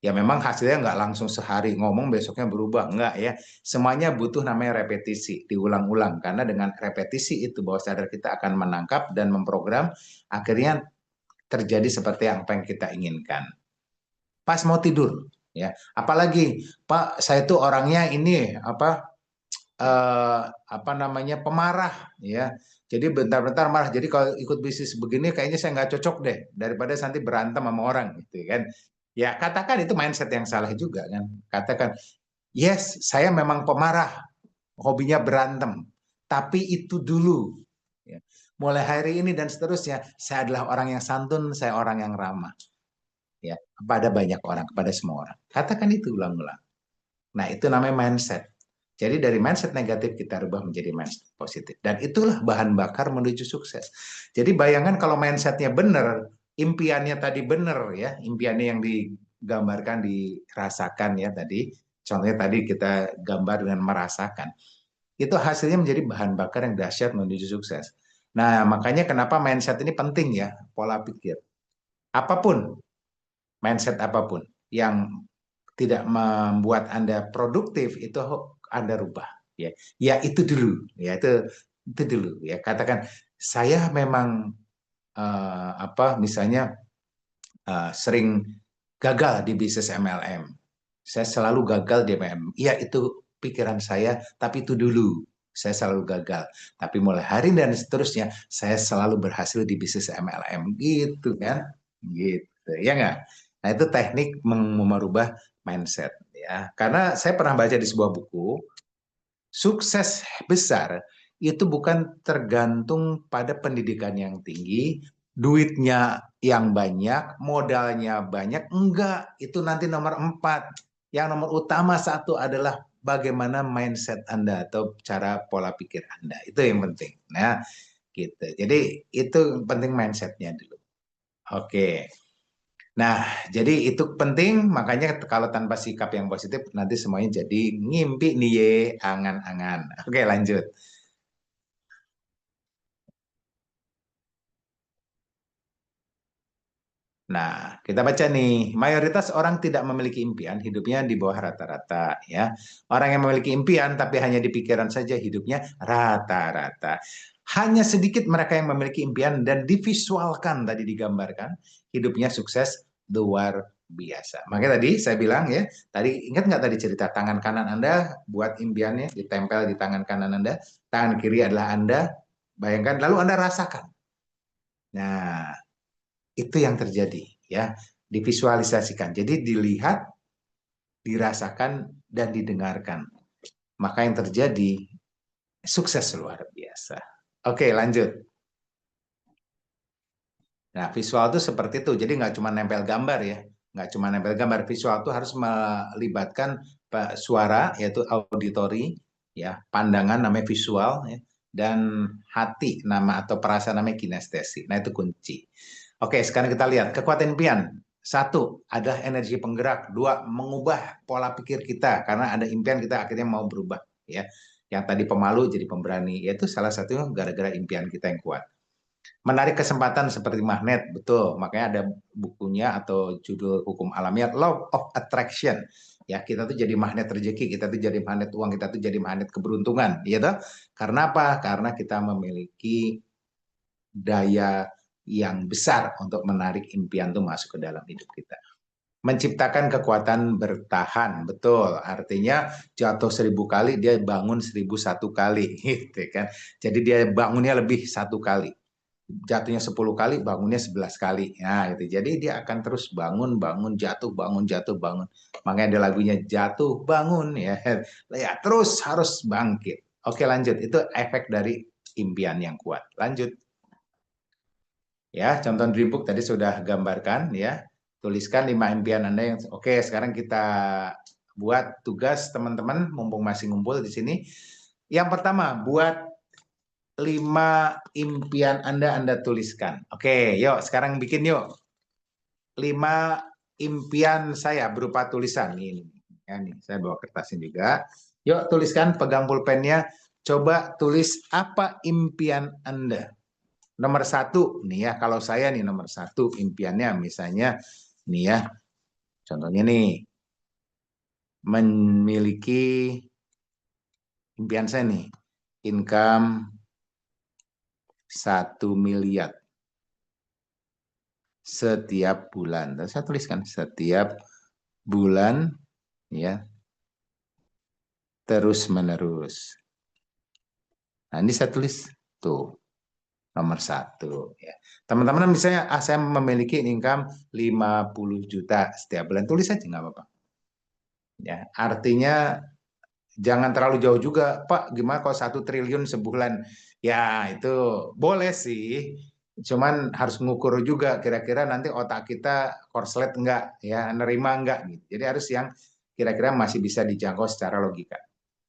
Ya memang hasilnya nggak langsung sehari ngomong besoknya berubah, nggak ya. Semuanya butuh namanya repetisi, diulang-ulang. Karena dengan repetisi itu bawah sadar kita akan menangkap dan memprogram, akhirnya terjadi seperti apa yang kita inginkan. Pas mau tidur, ya. Apalagi, Pak, saya tuh orangnya ini apa namanya pemarah ya. Jadi bentar-bentar marah. Jadi kalau ikut bisnis begini kayaknya saya nggak cocok deh daripada nanti berantem sama orang gitu kan. Ya katakan itu mindset yang salah juga kan. Katakan yes saya memang pemarah, hobinya berantem, tapi itu dulu. Ya. Mulai hari ini dan seterusnya saya adalah orang yang santun, saya orang yang ramah ya kepada banyak orang, kepada semua orang. Katakan itu ulang-ulang. Nah, itu namanya mindset. Jadi dari mindset negatif kita rubah menjadi mindset positif. Dan itulah bahan bakar menuju sukses. Jadi bayangkan kalau mindsetnya benar, impiannya tadi benar ya, impiannya yang digambarkan, dirasakan ya tadi. Contohnya tadi kita gambar dengan merasakan. Itu hasilnya menjadi bahan bakar yang dahsyat menuju sukses. Nah, makanya kenapa mindset ini penting ya, pola pikir. Apapun, mindset apapun yang tidak membuat Anda produktif itu Anda rubah ya. Ya itu dulu ya itu dulu ya. Katakan saya memang misalnya sering gagal di bisnis MLM. Saya selalu gagal di MLM. Iya itu pikiran saya, tapi itu dulu. Saya selalu gagal. Tapi mulai hari ini dan seterusnya, saya selalu berhasil di bisnis MLM. Gitu kan? Gitu. Ya nggak? Nah itu teknik merubah mindset. Ya. Karena saya pernah baca di sebuah buku, sukses besar itu bukan tergantung pada pendidikan yang tinggi, duitnya yang banyak, modalnya banyak. Enggak, itu nanti nomor 4. Yang nomor utama satu adalah bagaimana mindset Anda atau cara pola pikir Anda. Itu yang penting. Nah, gitu. Jadi itu penting mindsetnya dulu. Oke. Nah, jadi itu penting, makanya kalau tanpa sikap yang positif, nanti semuanya jadi ngimpi nih ye, angan-angan. Oke, lanjut. Nah, kita baca nih, mayoritas orang tidak memiliki impian, hidupnya di bawah rata-rata ya. Orang yang memiliki impian tapi hanya di pikiran saja hidupnya rata-rata. Hanya sedikit mereka yang memiliki impian dan divisualkan tadi digambarkan hidupnya sukses luar biasa. Makanya tadi saya bilang ya, tadi ingat nggak tadi cerita tangan kanan Anda buat impiannya ditempel di tangan kanan Anda, tangan kiri adalah Anda, bayangkan lalu Anda rasakan. Nah, itu yang terjadi ya, divisualisasikan. Jadi dilihat, dirasakan dan didengarkan. Maka yang terjadi sukses luar biasa. Oke, lanjut. Nah, visual itu seperti itu. Jadi nggak cuma nempel gambar ya. Nggak cuma nempel gambar. Visual itu harus melibatkan suara, yaitu auditori, ya, pandangan namanya visual, ya, dan hati nama atau perasaan namanya kinestesi. Nah, itu kunci. Oke, sekarang kita lihat kekuatan impian. Satu, adalah energi penggerak. Dua, mengubah pola pikir kita. Karena ada impian kita akhirnya mau berubah. Ya, yang tadi pemalu jadi pemberani. Yaitu salah satunya gara-gara impian kita yang kuat. Menarik kesempatan seperti magnet, betul. Makanya ada bukunya atau judul hukum alamiah, Law of Attraction. Ya, kita tuh jadi magnet rezeki, kita tuh jadi magnet uang, kita tuh jadi magnet keberuntungan. Ya toh? Karena apa? Karena kita memiliki daya yang besar untuk menarik impian itu masuk ke dalam hidup kita. Menciptakan kekuatan bertahan, betul. Artinya jatuh 1000 kali, dia bangun 1001 kali, gitu kan. Jadi dia bangunnya lebih 1 kali. Jatuhnya 10 kali, bangunnya 11 kali. Nah, gitu. Jadi dia akan terus bangun, bangun, jatuh, bangun, jatuh, bangun. Makanya ada lagunya jatuh, bangun, ya. Ya, terus harus bangkit. Oke, lanjut. Itu efek dari impian yang kuat. Lanjut. Ya, contoh Dreambook tadi sudah gambarkan, ya. Tuliskan 5 impian Anda yang oke, sekarang kita buat tugas teman-teman mumpung masih ngumpul di sini. Yang pertama, buat 5 impian Anda tuliskan. Oke, yuk sekarang bikin yuk. 5 impian saya berupa tulisan. Nih, ya, nih saya bawa kertasnya juga. Yuk tuliskan, pegang pulpennya. Coba tulis apa impian Anda. Nomor 1, nih ya, kalau saya nih nomor 1 impiannya misalnya, nih ya, contohnya nih, memiliki impian saya nih, income 1 miliar setiap bulan. Dan saya tuliskan setiap bulan, ya, terus menerus. Nah, ini saya tulis tuh nomor 1. Ya. Teman-teman misalnya, saya memiliki income 50 juta setiap bulan, tulis aja nggak apa-apa. Ya, artinya jangan terlalu jauh juga, Pak. Gimana kalau 1 triliun sebulan? Ya, itu boleh sih. Cuman harus mengukur juga kira-kira nanti otak kita korslet enggak, ya, nerima enggak gitu. Jadi harus yang kira-kira masih bisa dijangkau secara logika.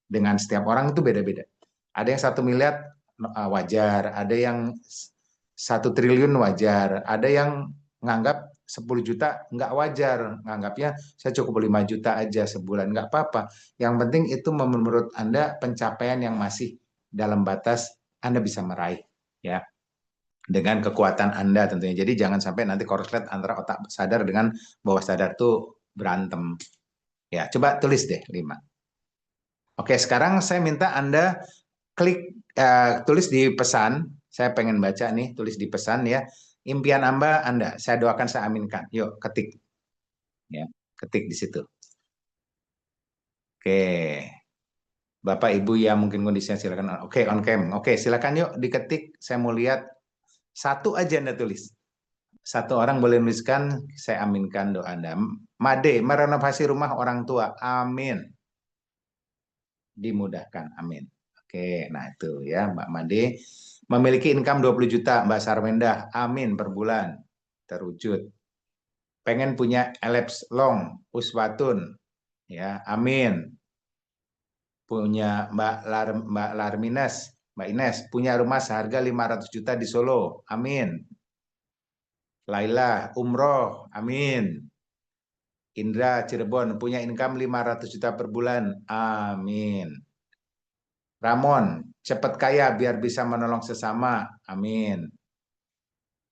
Dengan setiap orang itu beda-beda. Ada yang 1 miliar wajar, ada yang 1 triliun wajar, ada yang nganggap 10 juta nggak wajar, nganggapnya saya cukup 5 juta aja sebulan, nggak apa-apa. Yang penting itu menurut Anda pencapaian yang masih dalam batas Anda bisa meraih, ya, dengan kekuatan Anda tentunya. Jadi jangan sampai nanti korslet antara otak sadar dengan bawah sadar tuh berantem. Ya, coba tulis deh 5. Oke, sekarang saya minta Anda klik tulis di pesan. Saya pengen baca nih, tulis di pesan ya. Impian Anda, saya doakan, saya aminkan. Yuk, ketik. Ya, ketik di situ. Oke. Bapak Ibu yang mungkin kondisinya silakan. Oke, on cam. Oke, silakan yuk diketik. Saya mau lihat 1 aja Anda tulis. 1 orang boleh menuliskan, saya aminkan doa Anda. Made, merenovasi rumah orang tua. Amin. Dimudahkan. Amin. Oke, nah itu ya Mbak Made. Memiliki income 20 juta, Mbak Sarwendah. Amin, per bulan. Terwujud. Pengen punya Ellipse Long, Uswatun. Ya, amin. Punya Mbak Larmines, Mbak Ines, punya rumah seharga 500 juta di Solo. Amin. Laila, umroh. Amin. Indra, Cirebon, punya income 500 juta per bulan. Amin. Ramon, cepat kaya biar bisa menolong sesama. Amin.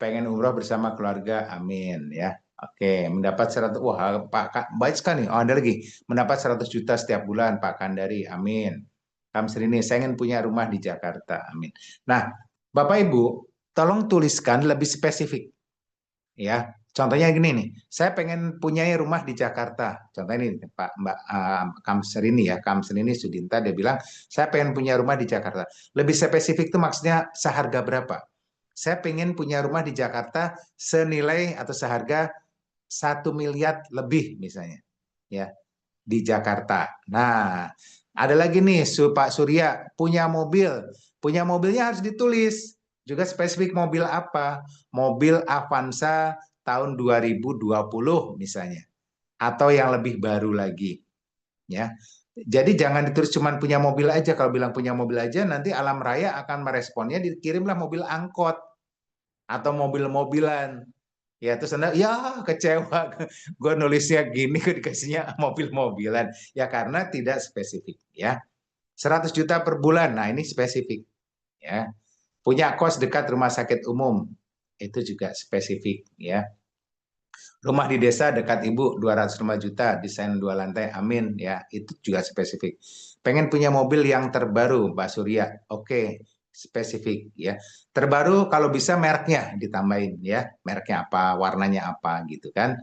Pengen umroh bersama keluarga. Amin, ya. Oke, mendapat 100, wah Pak, baik sekali. Oh, ada lagi. Mendapat 100 juta setiap bulan, Pak Kandari. Amin. Kamserini, saya ingin punya rumah di Jakarta. Amin. Nah, Bapak Ibu, tolong tuliskan lebih spesifik. Ya, contohnya gini nih. Saya pengen punya rumah di Jakarta. Contohnya ini Pak Mbak Kamserini ya, Kamserini Sudinta, dia bilang, "Saya pengen punya rumah di Jakarta." Lebih spesifik itu maksudnya seharga berapa? Saya pengen punya rumah di Jakarta senilai atau seharga 1 miliar lebih misalnya. Ya, di Jakarta. Nah, ada lagi nih Pak Surya punya mobil. Punya mobilnya harus ditulis. Juga spesifik mobil apa? Mobil Avanza tahun 2020 misalnya. Atau yang lebih baru lagi. Ya. Jadi jangan ditulis cuma punya mobil aja. Kalau bilang punya mobil aja, nanti alam raya akan meresponnya dikirimlah mobil angkot atau mobil-mobilan. Ya terus Anda, ya kecewa, gue nulisnya gini, gue dikasihnya mobil-mobilan. Ya karena tidak spesifik. Ya, 100 juta per bulan, nah ini spesifik. Ya, punya kos dekat rumah sakit umum, itu juga spesifik. Ya, rumah di desa dekat ibu 205 juta, desain 2 lantai, amin. Ya, itu juga spesifik. Pengen punya mobil yang terbaru, Pak Surya. Oke, spesifik ya. Terbaru kalau bisa mereknya ditambahin ya, mereknya apa, warnanya apa gitu kan.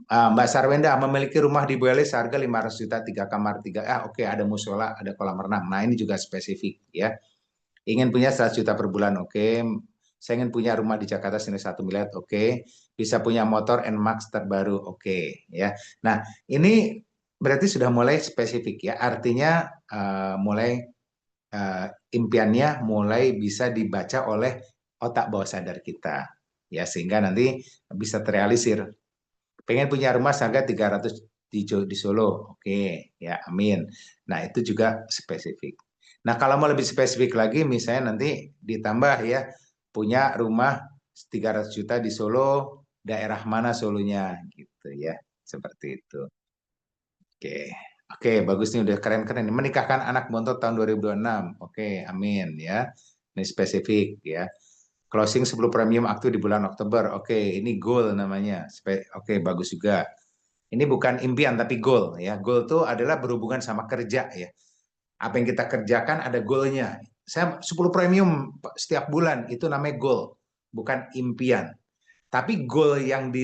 Mbak Sarwenda memiliki rumah di Boyolali seharga 500 juta, 3 kamar, oke, ada musola, ada kolam renang. Nah, ini juga spesifik ya. Ingin punya 100 juta per bulan, oke. Saya ingin punya rumah di Jakarta senilai 1 miliar, oke. Bisa punya motor NMAX terbaru, oke ya. Nah, ini berarti sudah mulai spesifik ya. Artinya mulai impiannya mulai bisa dibaca oleh otak bawah sadar kita ya, sehingga nanti bisa terrealisir. Pengen punya rumah seharga 300 di Solo, oke ya, amin. Nah, itu juga spesifik. Nah, kalau mau lebih spesifik lagi, misalnya nanti ditambah ya, punya rumah 300 juta di Solo, daerah mana Solonya gitu ya, seperti itu. Oke. Oke, bagus nih, udah keren-keren. Menikahkan anak bontot tahun 2026. Oke, amin ya. Ini spesifik ya. Closing 10 premium aktu di bulan Oktober. Oke, ini goal namanya. Oke, bagus juga. Ini bukan impian tapi goal ya. Goal itu adalah berhubungan sama kerja ya. Apa yang kita kerjakan ada goalnya. Saya 10 premium setiap bulan, itu namanya goal, bukan impian. Tapi goal yang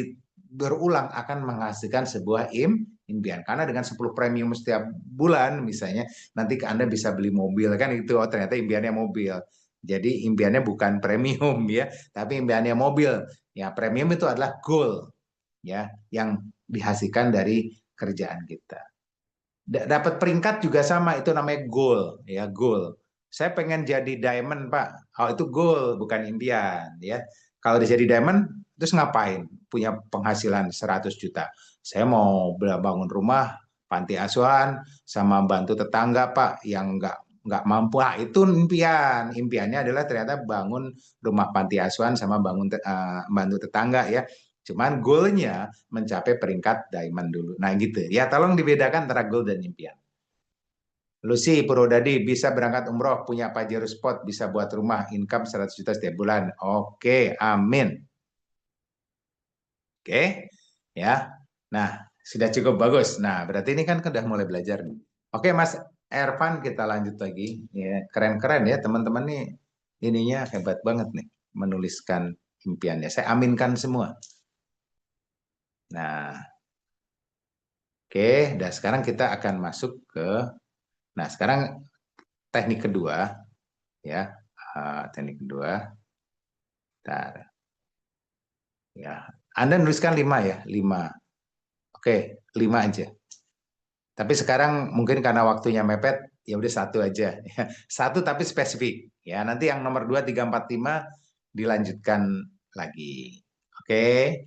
berulang akan menghasilkan sebuah impian. Karena dengan 10 premium setiap bulan misalnya, nanti Anda bisa beli mobil kan itu, oh ternyata impiannya mobil. Jadi impiannya bukan premium ya, tapi impiannya mobil. Ya, premium itu adalah goal ya, yang dihasilkan dari kerjaan kita. Dapat peringkat juga sama, itu namanya goal ya, goal. Saya pengen jadi diamond, Pak. Oh, itu goal, bukan impian ya. Kalau dia jadi diamond, terus ngapain? Punya penghasilan 100 juta. Saya mau bangun rumah, panti asuhan, sama bantu tetangga, Pak, yang nggak mampu. Ah, itu impian. Impiannya adalah ternyata bangun rumah panti asuhan sama bantu tetangga ya. Cuman goalnya mencapai peringkat diamond dulu. Nah gitu. Ya tolong dibedakan antara goal dan impian. Lucy Purwodadi bisa berangkat umroh, punya Pajero Sport, bisa buat rumah, income 100 juta setiap bulan. Oke, amin. Oke, ya. Nah, sudah cukup bagus. Nah, berarti ini kan sudah mulai belajar nih. Oke, Mas Ervan, kita lanjut lagi. Ya, keren-keren ya teman-teman nih. Ininya hebat banget nih, menuliskan impiannya. Saya aminkan semua. Nah, oke, dan sekarang kita akan masuk ke, nah sekarang teknik kedua, ya, teknik kedua, bentar, ya, Anda nuliskan 5 ya, 5, oke, 5 aja. Tapi sekarang mungkin karena waktunya mepet, ya udah 1 aja, satu tapi spesifik, ya. Nanti yang nomor 2, 3, 4, 5 dilanjutkan lagi, oke,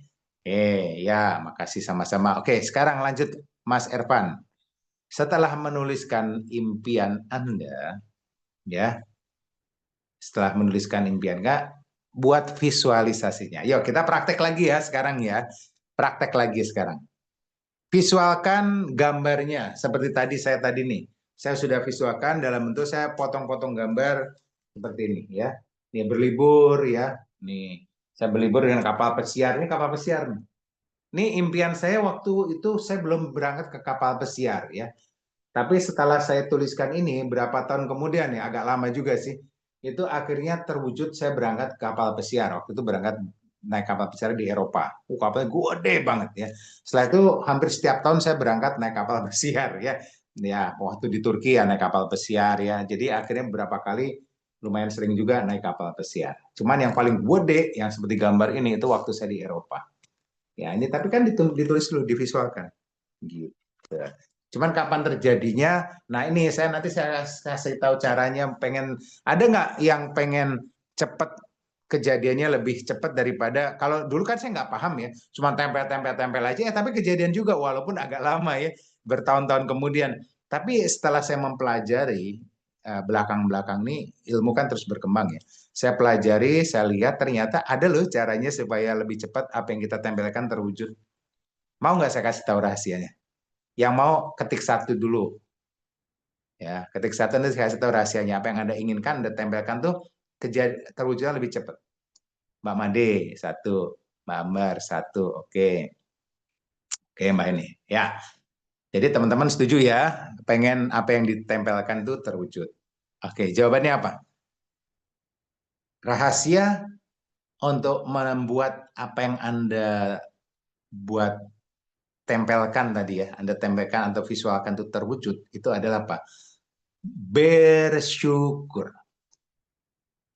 ya, makasih sama-sama. Oke, sekarang lanjut Mas Ervan. Setelah menuliskan impian Anda, ya, setelah menuliskan impian Anda, buat visualisasinya. Yuk, kita praktek lagi ya sekarang ya. Praktek lagi sekarang. Visualkan gambarnya seperti tadi nih. Saya sudah visualkan dalam bentuk saya potong-potong gambar seperti ini ya. Ini berlibur ya. Nih, saya berlibur dengan kapal pesiar. Ini kapal pesiar nih. Ini impian saya waktu itu saya belum berangkat ke kapal pesiar ya. Tapi setelah saya tuliskan ini, berapa tahun kemudian ya, agak lama juga sih, itu akhirnya terwujud saya berangkat ke kapal pesiar. Waktu itu berangkat naik kapal pesiar di Eropa. Kapalnya gede banget ya. Setelah itu hampir setiap tahun saya berangkat naik kapal pesiar ya. Ya, waktu di Turki ya naik kapal pesiar ya. Jadi akhirnya beberapa kali lumayan sering juga naik kapal pesiar. Cuman yang paling gede yang seperti gambar ini itu waktu saya di Eropa. Ya, ini tapi kan ditulis dulu, divisualkan. Gitu. Cuman kapan terjadinya? Nah ini nanti saya kasih tahu caranya. Ada nggak yang pengen cepet kejadiannya lebih cepat daripada kalau dulu kan saya nggak paham ya, cuma tempel aja ya, tapi kejadian juga walaupun agak lama ya, bertahun-tahun kemudian. Tapi setelah saya mempelajari belakang-belakang nih, ilmu kan terus berkembang ya. Saya pelajari, saya lihat ternyata ada loh caranya supaya lebih cepat apa yang kita tempelkan terwujud. Mau nggak saya kasih tahu rahasianya? Yang mau ketik 1 dulu. Ya, ketik 1 nanti saya kasih tahu rahasianya. Apa yang Anda inginkan, Anda tempelkan tuh terwujudnya lebih cepat. Mbak Made 1, Mbak Ambar 1, oke. Oke Mbak ini. Ya, jadi teman-teman setuju ya, pengen apa yang ditempelkan tuh terwujud. Oke, jawabannya apa? Rahasia untuk membuat apa yang Anda buat tempelkan tadi ya, Anda tempelkan atau visualkan itu terwujud, itu adalah apa? Bersyukur.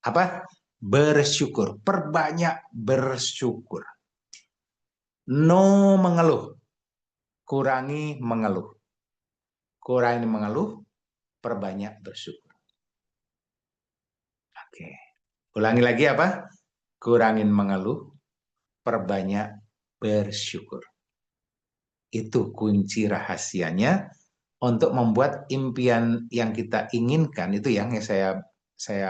Apa? Bersyukur. Perbanyak bersyukur. No mengeluh. Kurangi mengeluh. Kurangi mengeluh, perbanyak bersyukur. Oke. Ulangi lagi apa? Kurangin mengeluh, perbanyak bersyukur. Itu kunci rahasianya untuk membuat impian yang kita inginkan, itu yang saya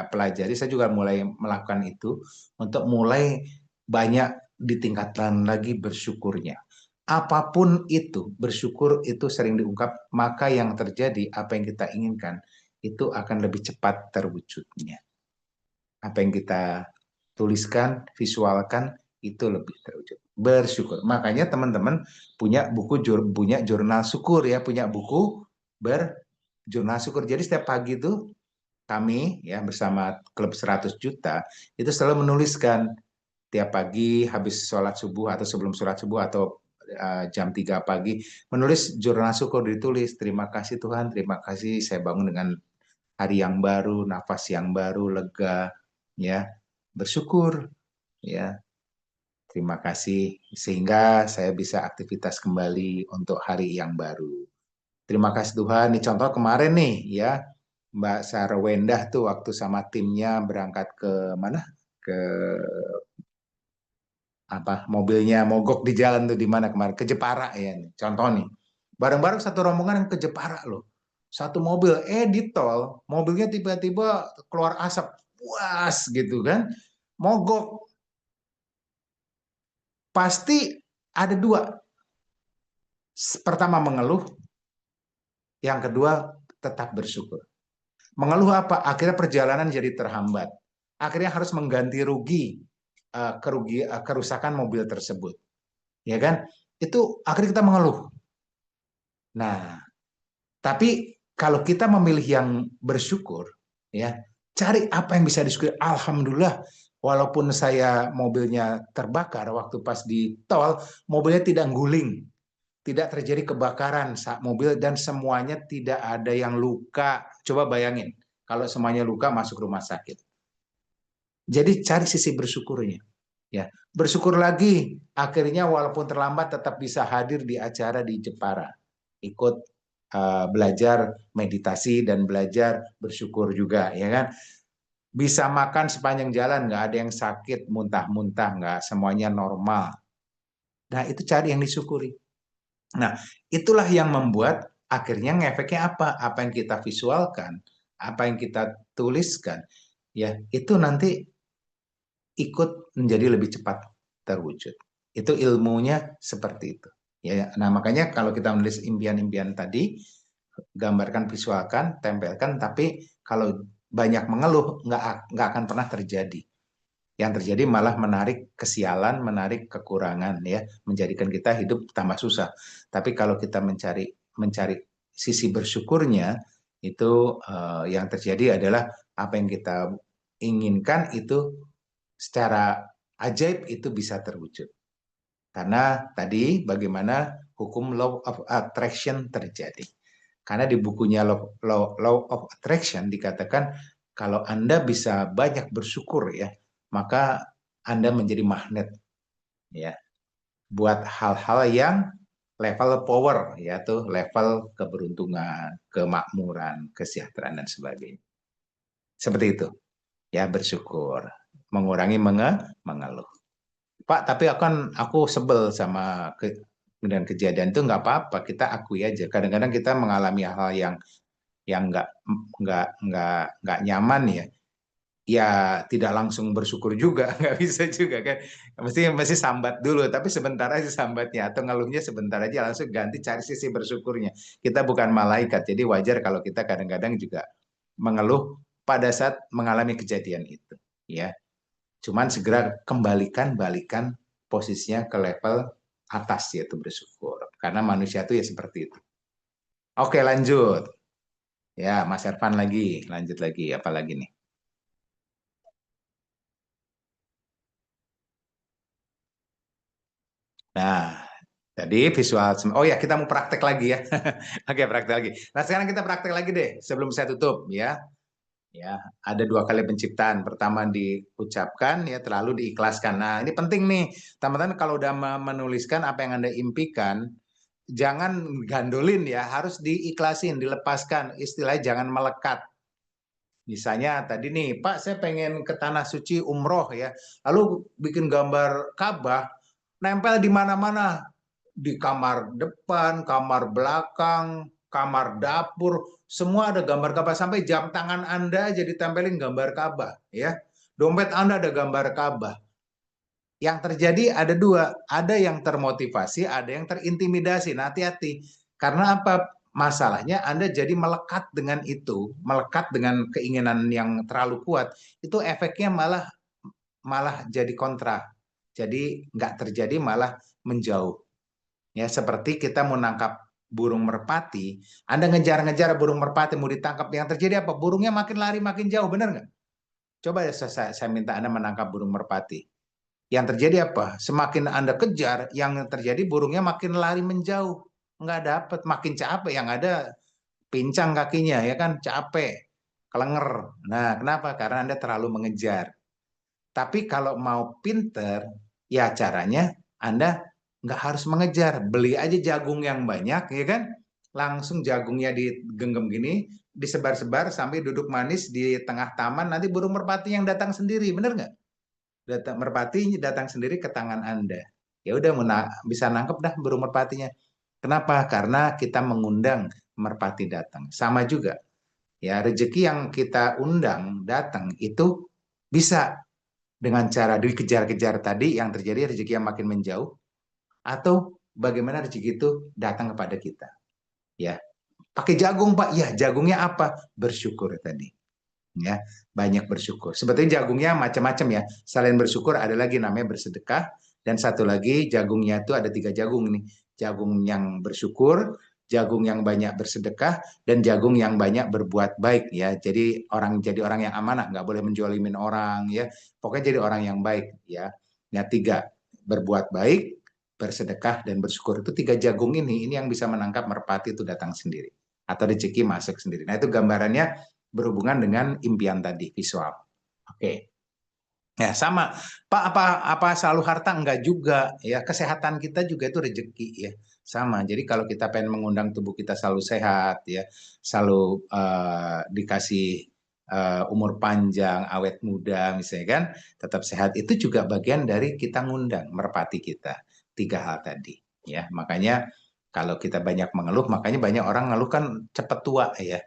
pelajari. Saya juga mulai melakukan itu untuk mulai banyak ditingkatkan lagi bersyukurnya. Apapun itu, bersyukur itu sering diungkap, maka yang terjadi apa yang kita inginkan itu akan lebih cepat terwujudnya. Apa yang kita tuliskan, visualkan itu lebih terwujud. Bersyukur. Makanya teman-teman punya punya jurnal syukur ya, punya buku berjurnal syukur. Jadi setiap pagi itu kami ya bersama klub 100 juta itu selalu menuliskan tiap pagi habis sholat subuh atau sebelum sholat subuh atau jam 3 pagi menulis jurnal syukur, ditulis terima kasih Tuhan, terima kasih saya bangun dengan hari yang baru, nafas yang baru, lega ya, bersyukur ya. Terima kasih sehingga saya bisa aktivitas kembali untuk hari yang baru. Terima kasih Tuhan. Ini contoh kemarin nih ya, Mbak Sarwendah tuh waktu sama timnya berangkat ke mana? Ke apa? Mobilnya mogok di jalan tuh di mana kemarin? Ke Jepara ya. Contoh nih. Bareng-bareng satu rombongan yang ke Jepara loh. Satu mobil, di tol, mobilnya tiba-tiba keluar asap, puas gitu kan. Mogok. Pasti ada dua. Pertama mengeluh, yang kedua tetap bersyukur. Mengeluh apa? Akhirnya perjalanan jadi terhambat. Akhirnya harus mengganti kerusakan mobil tersebut. Ya kan? Itu akhirnya kita mengeluh. Nah, tapi kalau kita memilih yang bersyukur, ya, cari apa yang bisa disyukuri. Alhamdulillah, walaupun saya mobilnya terbakar waktu pas di tol, mobilnya tidak guling. Tidak terjadi kebakaran saat mobil dan semuanya tidak ada yang luka. Coba bayangin, kalau semuanya luka masuk rumah sakit. Jadi cari sisi bersyukurnya. Ya, bersyukur lagi, akhirnya walaupun terlambat tetap bisa hadir di acara di Jepara. Ikut belajar meditasi dan belajar bersyukur juga, ya kan? Bisa makan sepanjang jalan, nggak ada yang sakit, muntah-muntah, nggak, semuanya normal. Nah, itu cari yang disyukuri. Nah, itulah yang membuat akhirnya ngefeknya apa? Apa yang kita visualkan, apa yang kita tuliskan, ya itu nanti ikut menjadi lebih cepat terwujud. Itu ilmunya seperti itu. Ya, nah makanya kalau kita menulis impian-impian tadi, gambarkan, visualkan, tempelkan. Tapi kalau banyak mengeluh, nggak akan pernah terjadi. Yang terjadi malah menarik kesialan, menarik kekurangan, ya, menjadikan kita hidup tambah susah. Tapi kalau kita mencari sisi bersyukurnya, itu yang terjadi adalah apa yang kita inginkan itu secara ajaib itu bisa terwujud. Karena tadi bagaimana hukum law of attraction terjadi. Karena di bukunya law of attraction dikatakan kalau Anda bisa banyak bersyukur ya, maka Anda menjadi magnet ya buat hal-hal yang level power, yaitu level keberuntungan, kemakmuran, kesejahteraan dan sebagainya. Seperti itu. Ya, bersyukur, mengurangi mengeluh. Pak, tapi aku sebel sama dengan kejadian itu. Nggak apa-apa, kita akui aja. Kadang-kadang kita mengalami hal yang nggak nyaman ya. Ya tidak langsung bersyukur juga, nggak bisa juga kan. Mesti sambat dulu, tapi sebentar aja sambatnya atau ngeluhnya sebentar aja, langsung ganti cari sisi bersyukurnya. Kita bukan malaikat, jadi wajar kalau kita kadang-kadang juga mengeluh pada saat mengalami kejadian itu. Ya, cuman segera balikan posisinya ke level atas yaitu bersyukur. Karena manusia itu ya seperti itu. Oke, lanjut. Ya, Mas Ervan lanjut lagi. Apa lagi nih? Nah, tadi visual. Oh ya, kita mau praktek lagi ya. Oke, praktek lagi. Nah, sekarang kita praktek lagi deh sebelum saya tutup ya. Ya, ada dua kali penciptaan. Pertama diucapkan ya, terlalu diikhlaskan. Nah, ini penting nih, teman-teman kalau udah menuliskan apa yang Anda impikan, jangan gandolin ya, harus diikhlasin, dilepaskan. Istilahnya jangan melekat. Misalnya tadi nih, Pak, saya pengen ke tanah suci umroh ya. Lalu bikin gambar Ka'bah, nempel di mana-mana. Di kamar depan, kamar belakang, kamar dapur, semua ada gambar Ka'bah. Sampai jam tangan Anda jadi tempelin gambar Ka'bah ya. Dompet Anda ada gambar Ka'bah. Yang terjadi ada dua, ada yang termotivasi, ada yang terintimidasi. Nah, hati-hati. Karena apa? Masalahnya Anda jadi melekat dengan itu, melekat dengan keinginan yang terlalu kuat, itu efeknya malah malah jadi kontra. Jadi nggak terjadi, malah menjauh. Ya, seperti kita mau nangkap burung merpati, Anda ngejar-ngejar burung merpati mau ditangkap, yang terjadi apa? Burungnya makin lari makin jauh, benar nggak? Coba ya saya minta Anda menangkap burung merpati. Yang terjadi apa? Semakin Anda kejar, yang terjadi burungnya makin lari menjauh. Nggak dapat, makin capek. Yang ada pincang kakinya, ya kan? Capek, kelenger. Nah, kenapa? Karena Anda terlalu mengejar. Tapi kalau mau pinter, ya caranya Anda nggak harus mengejar. Beli aja jagung yang banyak, ya kan? Langsung jagungnya digenggam gini, disebar-sebar sampai duduk manis di tengah taman. Nanti burung merpati yang datang sendiri, bener nggak? Merpati datang sendiri ke tangan Anda. Ya udah bisa nangkep dah burung merpatinya. Kenapa? Karena kita mengundang merpati datang. Sama juga. Ya, rezeki yang kita undang datang itu bisa dengan cara dikejar-kejar tadi, yang terjadi rezeki yang makin menjauh, atau bagaimana rezeki itu datang kepada kita. Ya, pakai jagung, Pak. Ya, jagungnya apa? Bersyukur tadi. Ya, banyak bersyukur. Sebetulnya jagungnya macam-macam ya. Selain bersyukur ada lagi namanya bersedekah, dan satu lagi jagungnya itu ada 3 jagung nih. Jagung yang bersyukur, jagung yang banyak bersedekah, dan jagung yang banyak berbuat baik ya. Jadi orang yang amanah, nggak boleh menjolimin orang ya. Pokoknya jadi orang yang baik ya. Nah, 3, berbuat baik, bersedekah, dan bersyukur, itu 3 jagung ini yang bisa menangkap merpati itu datang sendiri atau rezeki masuk sendiri. Nah, itu gambarannya berhubungan dengan impian tadi, visual. Oke. Ya, sama. Pak, apa selalu harta? Enggak juga. Ya, kesehatan kita juga itu rezeki ya. Sama. Jadi kalau kita pengen mengundang tubuh kita selalu sehat ya, selalu dikasih umur panjang, awet muda misalnya kan, tetap sehat, itu juga bagian dari kita ngundang merpati kita. 3 hal tadi ya. Makanya kalau kita banyak mengeluh, makanya banyak orang ngeluh kan cepat tua ya.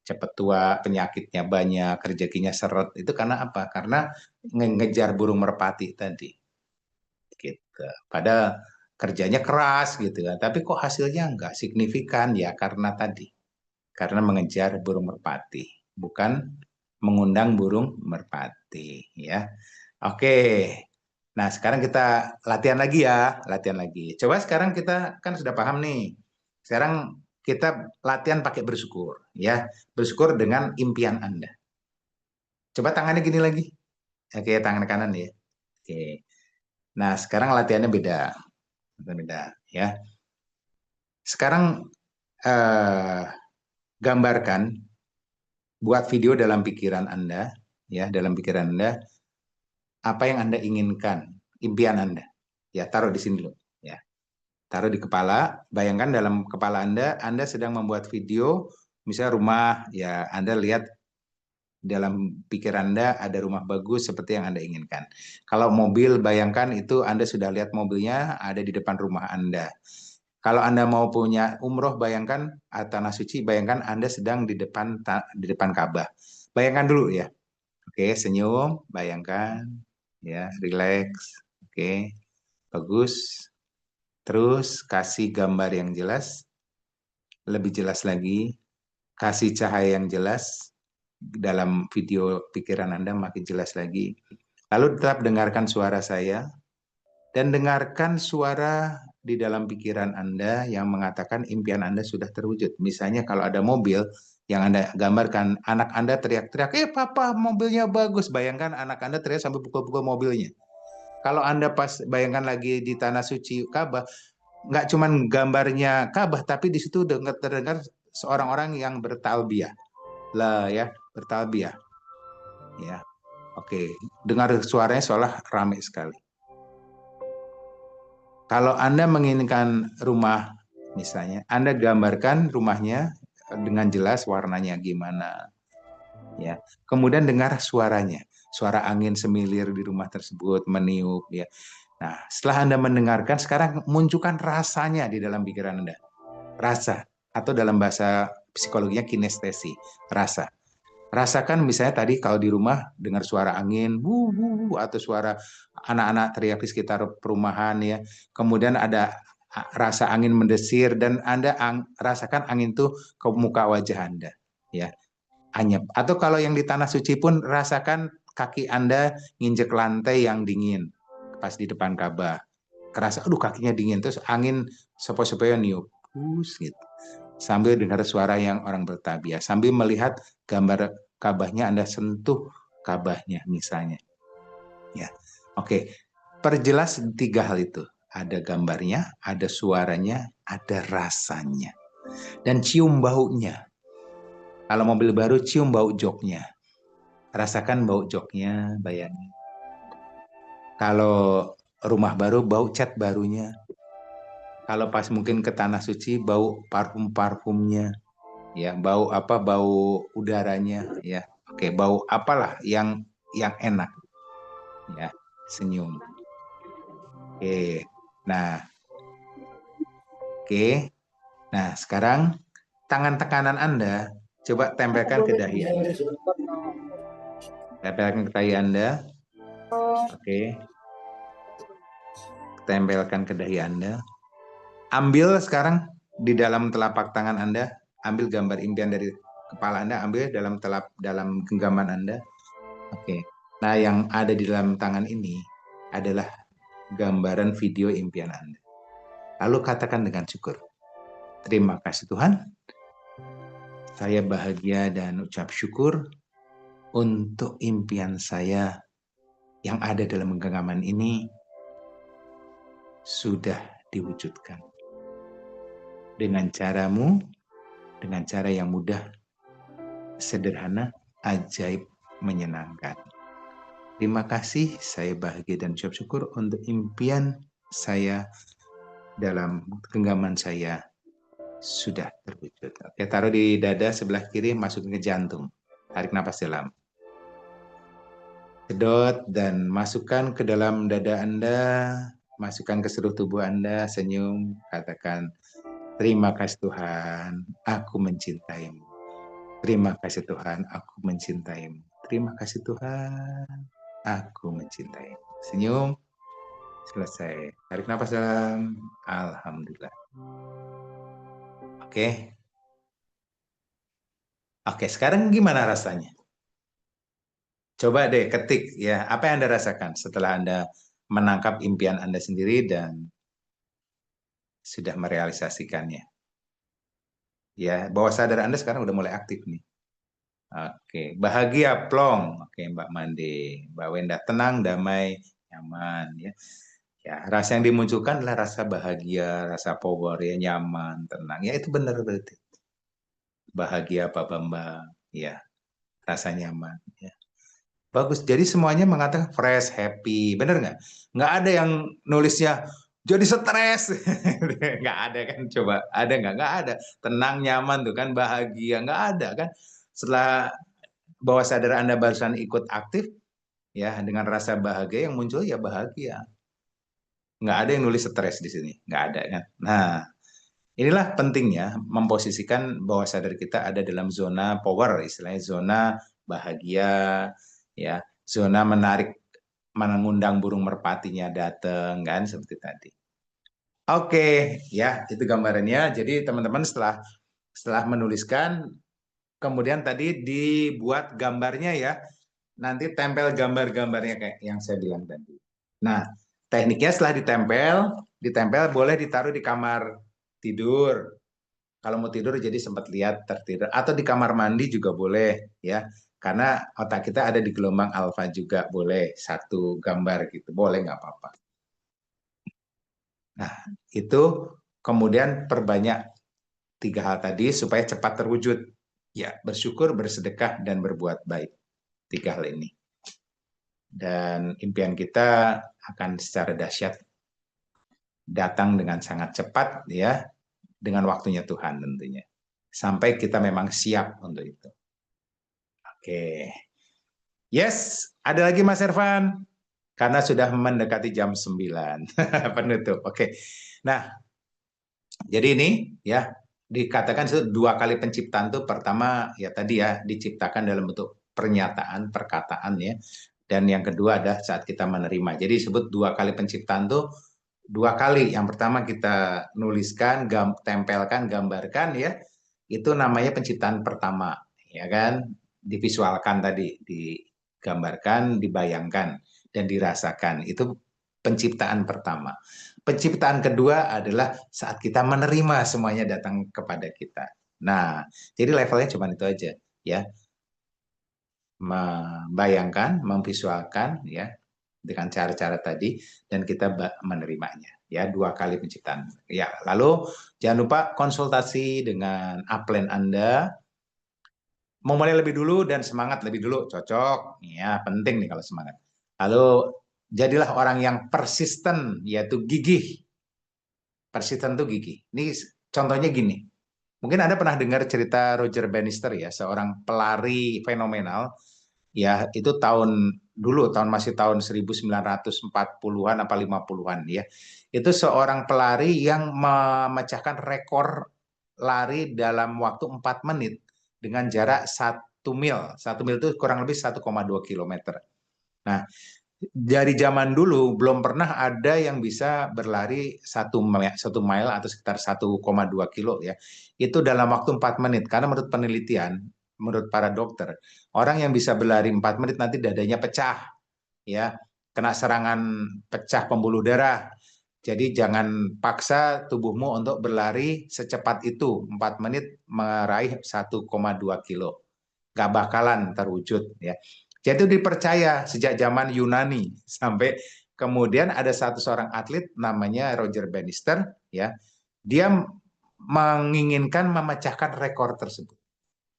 Cepat tua, penyakitnya banyak, rezekinya seret. Itu karena apa? Karena ngejar burung merpati tadi. Gitu. Padahal kerjanya keras gitu kan. Tapi kok hasilnya nggak signifikan ya, karena tadi. Karena mengejar burung merpati, bukan mengundang burung merpati ya. Oke. Nah, sekarang kita latihan lagi ya, latihan lagi. Coba sekarang kita kan sudah paham nih. Sekarang kita latihan pakai bersyukur ya. Bersyukur dengan impian Anda. Coba tangannya gini lagi. Oke, tangan kanan ya. Oke. Nah, sekarang latihannya beda. Beda ya. Sekarang eh, gambarkan, buat video dalam pikiran Anda ya, dalam pikiran Anda apa yang Anda inginkan, impian Anda. Ya, taruh di sini dulu ya. Taruh di kepala, bayangkan dalam kepala Anda sedang membuat video, misalnya rumah, ya Anda lihat dalam pikiran Anda ada rumah bagus seperti yang Anda inginkan. Kalau mobil, bayangkan itu Anda sudah lihat mobilnya ada di depan rumah Anda. Kalau Anda mau punya umroh, bayangkan tanah suci, bayangkan Anda sedang di depan Ka'bah. Bayangkan dulu ya. Oke, senyum, bayangkan ya, relax. Oke, bagus. Terus kasih gambar yang jelas, lebih jelas lagi, kasih cahaya yang jelas dalam video pikiran Anda, makin jelas lagi. Lalu tetap dengarkan suara saya dan dengarkan suara di dalam pikiran Anda yang mengatakan impian Anda sudah terwujud. Misalnya kalau ada mobil yang Anda gambarkan, anak Anda teriak-teriak, papa mobilnya bagus. Bayangkan anak Anda teriak sampai pukul-pukul mobilnya. Kalau Anda pas bayangkan lagi di tanah suci Ka'bah, nggak cuman gambarnya Ka'bah, tapi di situ terdengar seorang orang yang bertalbiyah. Lah ya, bertalbiyah. Ya. Oke, dengar suaranya seolah ramai sekali. Kalau Anda menginginkan rumah, misalnya, Anda gambarkan rumahnya dengan jelas warnanya gimana. Ya. Kemudian dengar suaranya, suara angin semilir di rumah tersebut meniup. Ya. Nah, setelah Anda mendengarkan, sekarang munculkan rasanya di dalam pikiran Anda. Rasa, atau dalam bahasa psikologinya kinestesi, rasa. Rasakan misalnya tadi kalau di rumah dengar suara angin, atau suara anak-anak teriak di sekitar perumahan ya. Kemudian ada rasa angin mendesir dan Anda rasakan angin itu ke muka wajah Anda ya. Anyep. Atau kalau yang di tanah suci pun rasakan kaki Anda nginjek lantai yang dingin pas di depan Ka'bah. Kerasa aduh kakinya dingin terus angin sepoi-sepoi niup. Gitu. Sambil dengar suara yang orang bertabiah, sambil melihat gambar Ka'bahnya Anda sentuh Ka'bahnya misalnya. Ya. Oke. Perjelas 3 hal itu. Ada gambarnya, ada suaranya, ada rasanya. Dan cium baunya. Kalau mobil baru cium bau joknya. Rasakan bau joknya, bayangin. Kalau rumah baru bau cat barunya. Kalau pas mungkin ke tanah suci bau parfum-parfumnya. Ya, bau apa? Bau udaranya ya. Oke, bau apalah yang enak. Ya, senyum. Oke. Nah, oke. Nah, sekarang tangan tekanan Anda coba tempelkan ke dahi Anda. Tempelkan ke dahi Anda. Oke. Tempelkan ke dahi Anda. Ambil sekarang di dalam telapak tangan Anda, ambil gambar impian dari kepala Anda, ambil dalam genggaman Anda. Oke. Nah, yang ada di dalam tangan ini adalah gambaran video impian Anda. Lalu katakan dengan syukur. Terima kasih Tuhan. Saya bahagia dan ucap syukur untuk impian saya yang ada dalam genggaman ini sudah diwujudkan. Dengan caramu, dengan cara yang mudah, sederhana, ajaib, menyenangkan. Terima kasih, saya bahagia dan ucap syukur untuk impian saya dalam genggaman saya sudah terwujud. Oke, taruh di dada sebelah kiri, masukin ke jantung. Tarik nafas dalam. Sedot dan masukkan ke dalam dada Anda, masukkan ke seluruh tubuh Anda, senyum, katakan, terima kasih Tuhan, aku mencintaimu. Terima kasih Tuhan, aku mencintaimu. Terima kasih Tuhan, aku mencintaimu. Senyum, selesai. Tarik nafas dalam, alhamdulillah. Oke. Oke, sekarang gimana rasanya? Coba deh ketik ya, apa yang Anda rasakan setelah Anda menangkap impian Anda sendiri dan sudah merealisasikannya. Ya, bawah sadar Anda sekarang udah mulai aktif nih. Oke, bahagia plong. Oke, Mbak Mande, Mbak Wenda, tenang, damai, nyaman ya. Ya, rasa yang dimunculkan adalah rasa bahagia, rasa power ya, nyaman, tenang. Ya, itu benar berarti. Bahagia Pak Bambang, ya. Rasa nyaman ya. Bagus. Jadi semuanya mengatakan fresh, happy. Bener nggak? Nggak ada yang nulisnya jadi stres. Nggak ada kan? Coba. Ada nggak? Nggak ada. Tenang, nyaman tuh kan. Bahagia. Nggak ada kan? Setelah bawah sadar Anda barusan ikut aktif, ya dengan rasa bahagia yang muncul ya bahagia. Nggak ada yang nulis stres di sini. Nggak ada kan? Nah, inilah pentingnya memposisikan bawah sadar kita ada dalam zona power, istilahnya zona bahagia, ya zona menarik, mengundang burung merpatinya datang kan seperti tadi. Oke, ya itu gambarannya. Jadi teman-teman setelah menuliskan, kemudian tadi dibuat gambarnya ya, nanti tempel gambar-gambarnya kayak yang saya bilang tadi. Nah, tekniknya setelah ditempel boleh ditaruh di kamar tidur. Kalau mau tidur jadi sempat lihat tertidur, atau di kamar mandi juga boleh ya. Karena otak kita ada di gelombang alfa juga, boleh satu gambar gitu, boleh nggak apa-apa. Nah, itu kemudian perbanyak tiga hal tadi supaya cepat terwujud. Ya, bersyukur, bersedekah, dan berbuat baik. Tiga hal ini. Dan impian kita akan secara dahsyat datang dengan sangat cepat, ya, dengan waktunya Tuhan tentunya. Sampai kita memang siap untuk itu. Oke. Yes, ada lagi Mas Ervan? Karena sudah mendekati jam 9. Penutup. Oke. Nah, jadi ini ya dikatakan itu dua kali penciptaan itu pertama ya tadi ya diciptakan dalam bentuk pernyataan, perkataan ya. Dan yang kedua adalah saat kita menerima. Jadi disebut dua kali penciptaan itu dua kali. Yang pertama kita nuliskan, tempelkan, gambarkan ya. Itu namanya penciptaan pertama, ya kan? Divisualkan tadi, digambarkan, dibayangkan dan dirasakan. Itu penciptaan pertama. Penciptaan kedua adalah saat kita menerima semuanya datang kepada kita. Nah, jadi levelnya cuma itu aja, ya. Membayangkan, memvisualkan, ya, dengan cara-cara tadi, dan kita menerimanya. Ya, dua kali penciptaan. Ya, lalu jangan lupa konsultasi dengan upline Anda. Mau mulai lebih dulu dan semangat lebih dulu, cocok. Ya, penting nih kalau semangat. Lalu jadilah orang yang persisten, yaitu gigih. Persisten tuh gigih. Ini contohnya gini. Mungkin Anda pernah dengar cerita Roger Bannister ya, seorang pelari fenomenal. Ya, itu tahun masih tahun 1940-an apa 50-an ya. Itu seorang pelari yang memecahkan rekor lari dalam waktu 4 menit dengan jarak 1 mil. 1 mil itu kurang lebih 1,2 kilometer. Nah, dari zaman dulu belum pernah ada yang bisa berlari 1 mile atau sekitar 1,2 kilo ya. Itu dalam waktu 4 menit. Karena menurut penelitian, menurut para dokter, orang yang bisa berlari 4 menit nanti dadanya pecah ya, kena serangan pecah pembuluh darah. Jadi jangan paksa tubuhmu untuk berlari secepat itu 4 menit meraih 1,2 kilo. Gak bakalan terwujud ya. Jadi dipercaya sejak zaman Yunani sampai kemudian ada seorang atlet namanya Roger Bannister ya. Dia menginginkan memecahkan rekor tersebut.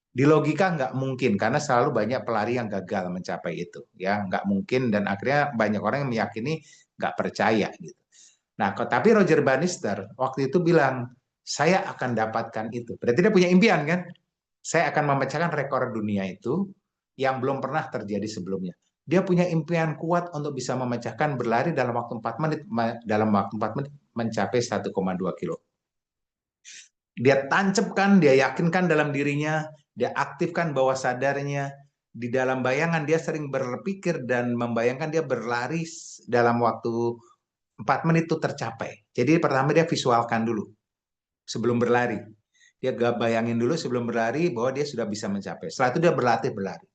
Di logika nggak mungkin karena selalu banyak pelari yang gagal mencapai itu ya, nggak mungkin dan akhirnya banyak orang yang meyakini nggak percaya gitu. Nah, tapi Roger Bannister waktu itu bilang saya akan dapatkan itu. Berarti dia punya impian kan? Saya akan memecahkan rekor dunia itu yang belum pernah terjadi sebelumnya. Dia punya impian kuat untuk bisa memecahkan berlari dalam waktu 4 menit mencapai 1,2 kilo. Dia tancapkan, dia yakinkan dalam dirinya, dia aktifkan bawah sadarnya. Di dalam bayangan dia sering berpikir dan membayangkan dia berlari dalam waktu 4 menit itu tercapai. Jadi pertama dia visualkan dulu sebelum berlari. Dia bayangin dulu sebelum berlari bahwa dia sudah bisa mencapai. Setelah itu dia berlatih berlari.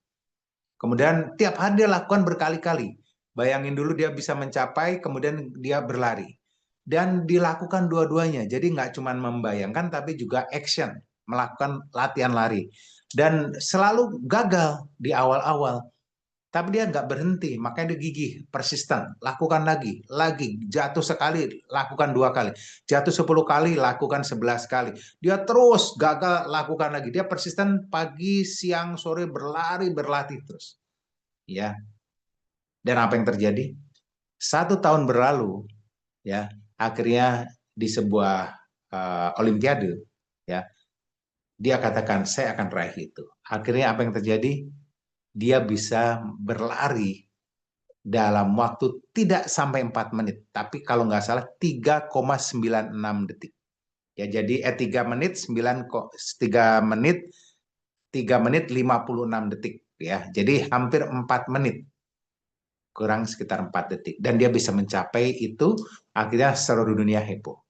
Kemudian tiap hari dia lakukan berkali-kali. Bayangin dulu dia bisa mencapai, kemudian dia berlari. Dan dilakukan dua-duanya. Jadi nggak cuma membayangkan, tapi juga action. Melakukan latihan lari. Dan selalu gagal di awal-awal. Tapi dia nggak berhenti, makanya dia gigih, persisten, lakukan lagi, jatuh sekali, lakukan 2 kali, jatuh 10 kali, lakukan 11 kali. Dia terus gagal, lakukan lagi. Dia persisten pagi, siang, sore berlari, berlatih terus. Ya. Dan apa yang terjadi? 1 tahun berlalu, ya, akhirnya di sebuah Olimpiade, ya, dia katakan saya akan raih itu. Akhirnya apa yang terjadi? Dia bisa berlari dalam waktu tidak sampai 4 menit, tapi kalau nggak salah 3,96 detik. Ya, jadi 3 menit 3 menit 56 detik ya. Jadi hampir 4 menit. Kurang sekitar 4 detik dan dia bisa mencapai itu, akhirnya seluruh dunia heboh.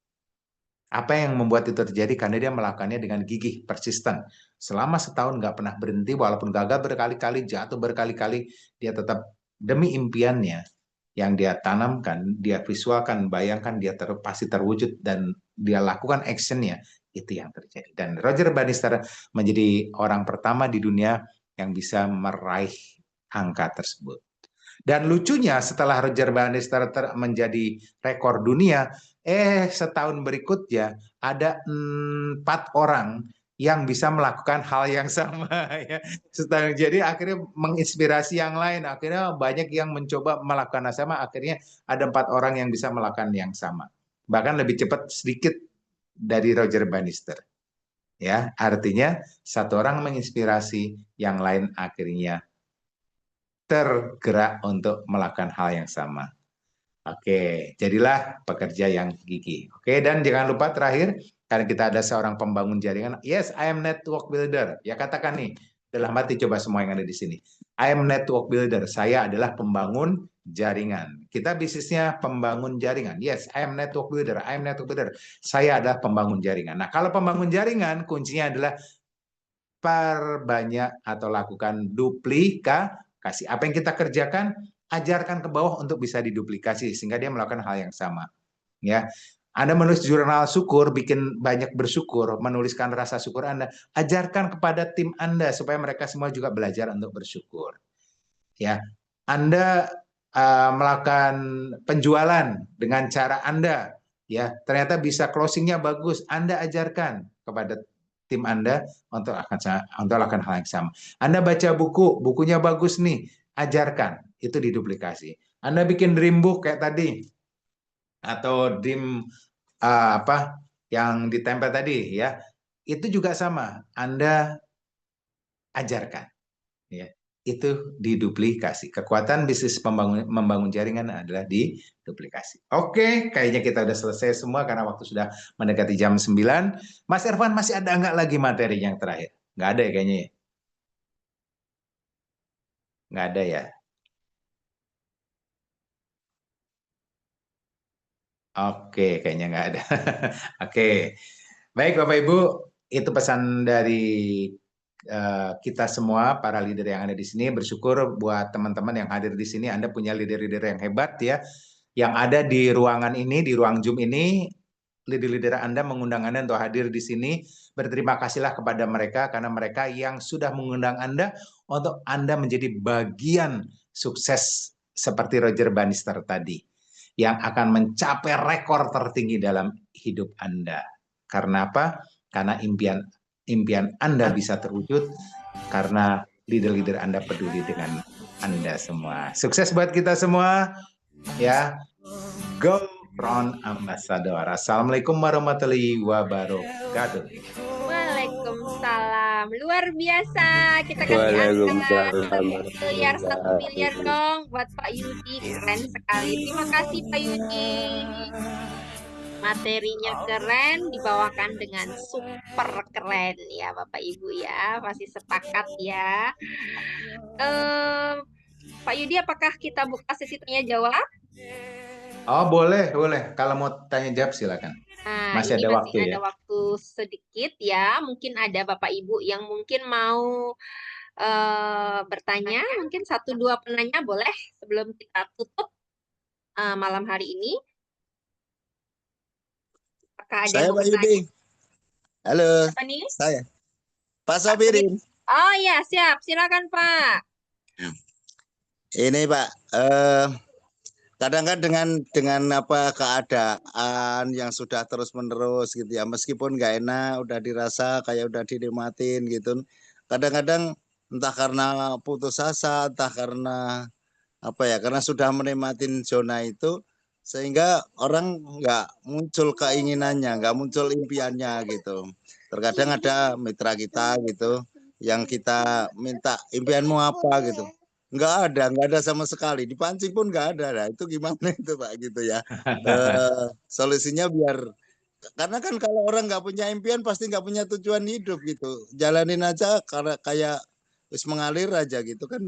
Apa yang membuat itu terjadi? Karena dia melakukannya dengan gigih, persisten. Selama setahun nggak pernah berhenti, walaupun gagal berkali-kali, jatuh berkali-kali, dia tetap demi impiannya yang dia tanamkan, dia visualkan, bayangkan, dia pasti terwujud, dan dia lakukan actionnya, itu yang terjadi. Dan Roger Bannister menjadi orang pertama di dunia yang bisa meraih angka tersebut. Dan lucunya setelah Roger Bannister menjadi rekor dunia, setahun berikutnya ada 4 orang yang bisa melakukan hal yang sama ya. Jadi akhirnya menginspirasi yang lain, akhirnya banyak yang mencoba melakukan hal sama, akhirnya ada 4 orang yang bisa melakukan yang sama. Bahkan lebih cepat sedikit dari Roger Bannister. Ya, artinya satu orang menginspirasi, yang lain akhirnya tergerak untuk melakukan hal yang sama. Oke, jadilah pekerja yang gigih. Oke, dan jangan lupa terakhir, karena kita ada seorang pembangun jaringan. Yes, I am network builder. Ya katakan nih, dalam hati coba semua yang ada di sini. I am network builder. Saya adalah pembangun jaringan. Kita bisnisnya pembangun jaringan. Yes, I am network builder. I am network builder. Saya adalah pembangun jaringan. Nah, kalau pembangun jaringan, kuncinya adalah perbanyak atau lakukan duplikasi. Apa yang kita kerjakan, ajarkan ke bawah untuk bisa diduplikasi sehingga dia melakukan hal yang sama. Ya, Anda menulis jurnal syukur, bikin banyak bersyukur, menuliskan rasa syukur Anda, ajarkan kepada tim Anda supaya mereka semua juga belajar untuk bersyukur. Ya, Anda melakukan penjualan dengan cara Anda, ya ternyata bisa closingnya bagus, Anda ajarkan kepada tim Anda untuk akan hal yang sama. Anda baca buku, bukunya bagus nih, ajarkan, itu diduplikasi. Anda bikin dream book kayak tadi, atau dream yang ditempel tadi, ya itu juga sama, Anda ajarkan, ya itu diduplikasi. Kekuatan bisnis membangun jaringan adalah diduplikasi. Oke, kayaknya kita udah selesai semua karena waktu sudah mendekati jam 9. Mas Ervan, masih ada nggak lagi materi yang terakhir? Nggak ada ya kayaknya ya? Nggak ada ya? Oke, kayaknya nggak ada. Oke, baik Bapak Ibu, itu pesan dari kita semua, para leader yang ada di sini. Bersyukur buat teman-teman yang hadir di sini, Anda punya leader-leader yang hebat ya, yang ada di ruangan ini, di ruang Zoom ini. Leader-leader Anda mengundang Anda untuk hadir di sini. Berterima kasihlah kepada mereka karena mereka yang sudah mengundang Anda untuk Anda menjadi bagian sukses seperti Roger Bannister tadi, yang akan mencapai rekor tertinggi dalam hidup Anda. Karena apa? Karena impian Anda bisa terwujud karena leader-leader Anda peduli dengan Anda semua. Sukses buat kita semua ya. Go Front Ambassador. Assalamualaikum warahmatullahi wabarakatuh. Waalaikumsalam. Luar biasa. Kita kasih angka satu miliar dong buat Pak Yudi. Keren sekali. Terima kasih Pak Yudi. Materinya keren, dibawakan dengan super keren ya Bapak Ibu ya. Pasti sepakat ya. Pak Yudi, apakah kita buka sesi tanya jawab? Oh boleh. Kalau mau tanya jawab silakan. Nah, Masih ini ada masih waktu ada ya. waktu sedikit ya. Mungkin ada Bapak Ibu yang mungkin mau bertanya. Mungkin 1-2 penanya boleh sebelum kita tutup malam hari ini. Apakah ada Saya yang mau Pak bertanya? Yudi. Halo, Apa nih? saya. Pak Pak Sobir. Sobirin. Oh iya, siap. Silakan Pak. Ini Pak, kadang kan dengan apa keadaan yang sudah terus-menerus gitu ya, meskipun nggak enak, udah dirasa kayak udah dinikmatin gitu. Kadang-kadang entah karena putus asa, entah karena apa ya, karena sudah menikmatin zona itu, sehingga orang nggak muncul keinginannya, nggak muncul impiannya gitu. Terkadang ada mitra kita gitu yang kita minta impianmu apa gitu, nggak ada sama sekali, dipancing pun nggak ada. Nah, itu gimana itu Pak gitu ya. Solusinya biar, karena kan kalau orang nggak punya impian pasti nggak punya tujuan hidup gitu, jalanin aja karena kayak wis mengalir aja gitu kan,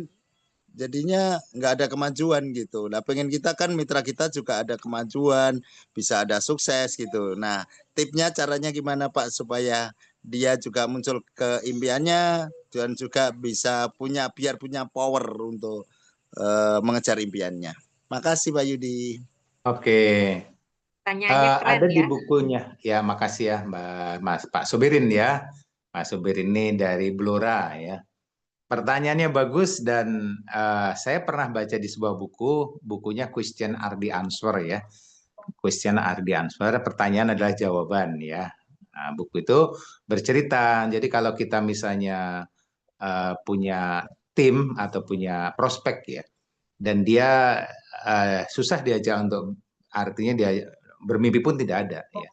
jadinya nggak ada kemajuan gitu. Nah, pengen kita kan mitra kita juga ada kemajuan, bisa ada sukses gitu. Nah, tipnya caranya gimana Pak supaya dia juga muncul ke impiannya dan juga bisa biar punya power untuk mengejar impiannya. Makasih Pak Yudi. Oke. Pertanyaannya keren Ada di ya. bukunya. Ya, makasih ya Pak Sobirin ya. Pak Sobirin ini dari Blora ya. Pertanyaannya bagus dan saya pernah baca di sebuah bukunya Question are the Answer ya. Question are the Answer, pertanyaan adalah jawaban ya. Nah, buku itu bercerita, jadi kalau kita misalnya punya tim atau punya prospek ya, dan dia susah diajak untuk, artinya dia bermimpi pun tidak ada ya.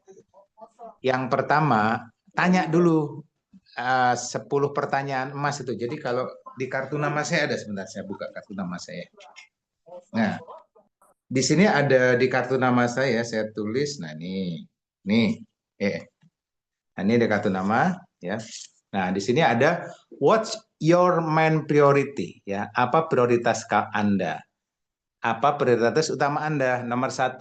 Yang pertama, tanya dulu 10 pertanyaan emas itu. Jadi kalau di kartu nama saya ada, sebentar saya buka kartu nama saya. Nah, di sini ada di kartu nama saya tulis, nah nih, nah, ini ada kartu nama ya. Nah, di sini ada what's your main priority ya. Apa prioritas Anda? Apa prioritas utama Anda? Nomor 1,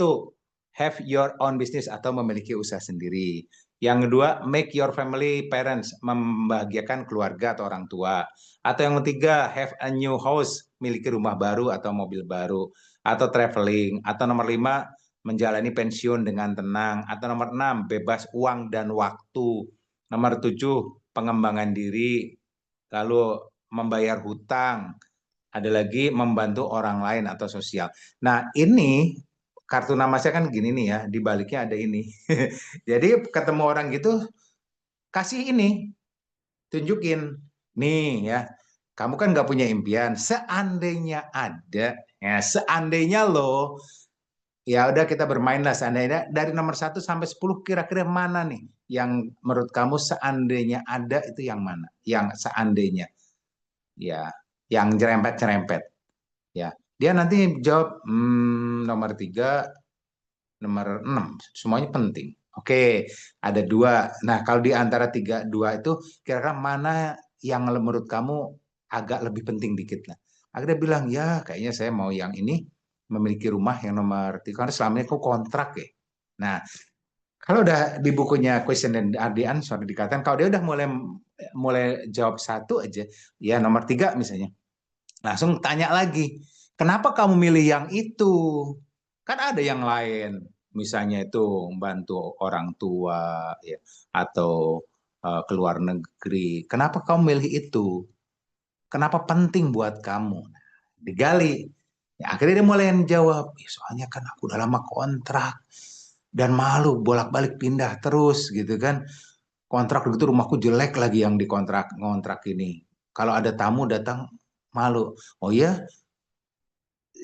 have your own business atau memiliki usaha sendiri. Yang kedua, make your family parents, membahagiakan keluarga atau orang tua. Atau yang ketiga, have a new house, miliki rumah baru atau mobil baru. Atau traveling. Atau nomor 5, menjalani pensiun dengan tenang. Atau nomor 6, bebas uang dan waktu. Nomor 7, pengembangan diri. Lalu membayar hutang. Ada lagi membantu orang lain atau sosial. Nah, ini kartu nama saya kan gini nih ya, di baliknya ada ini. Jadi ketemu orang gitu, kasih ini, tunjukin. Nih ya, kamu kan nggak punya impian. Seandainya ada, ya seandainya loh, ya udah kita bermainlah seandainya. Dari nomor 1 sampai 10 kira-kira mana nih yang menurut kamu seandainya ada, itu yang mana? Yang seandainya. Ya, yang nyerempet-nyerempet. Ya, dia nanti jawab nomor 3, nomor 6, semuanya penting. Oke, ada 2. Nah, kalau di antara 3, 2 itu kira-kira mana yang menurut kamu agak lebih penting dikit lah. Akhirnya bilang, ya kayaknya saya mau yang ini, memiliki rumah yang nomor 3, karena selama ini aku kontrak ya. Nah, kalau udah di bukunya Question and Answer dikatakan, kalau dia udah mulai jawab 1 aja, ya nomor 3 misalnya, langsung tanya lagi, kenapa kamu milih yang itu? Kan ada yang lain, misalnya itu membantu orang tua ya, atau ke luar negeri. Kenapa kamu milih itu? Kenapa penting buat kamu? Digali. Ya, akhirnya dia mulai jawab, ya, soalnya kan aku udah lama kontrak dan malu bolak-balik pindah terus gitu kan. Kontrak begitu, rumahku jelek lagi yang dikontrak ngontrak ini. Kalau ada tamu datang malu. Oh iya,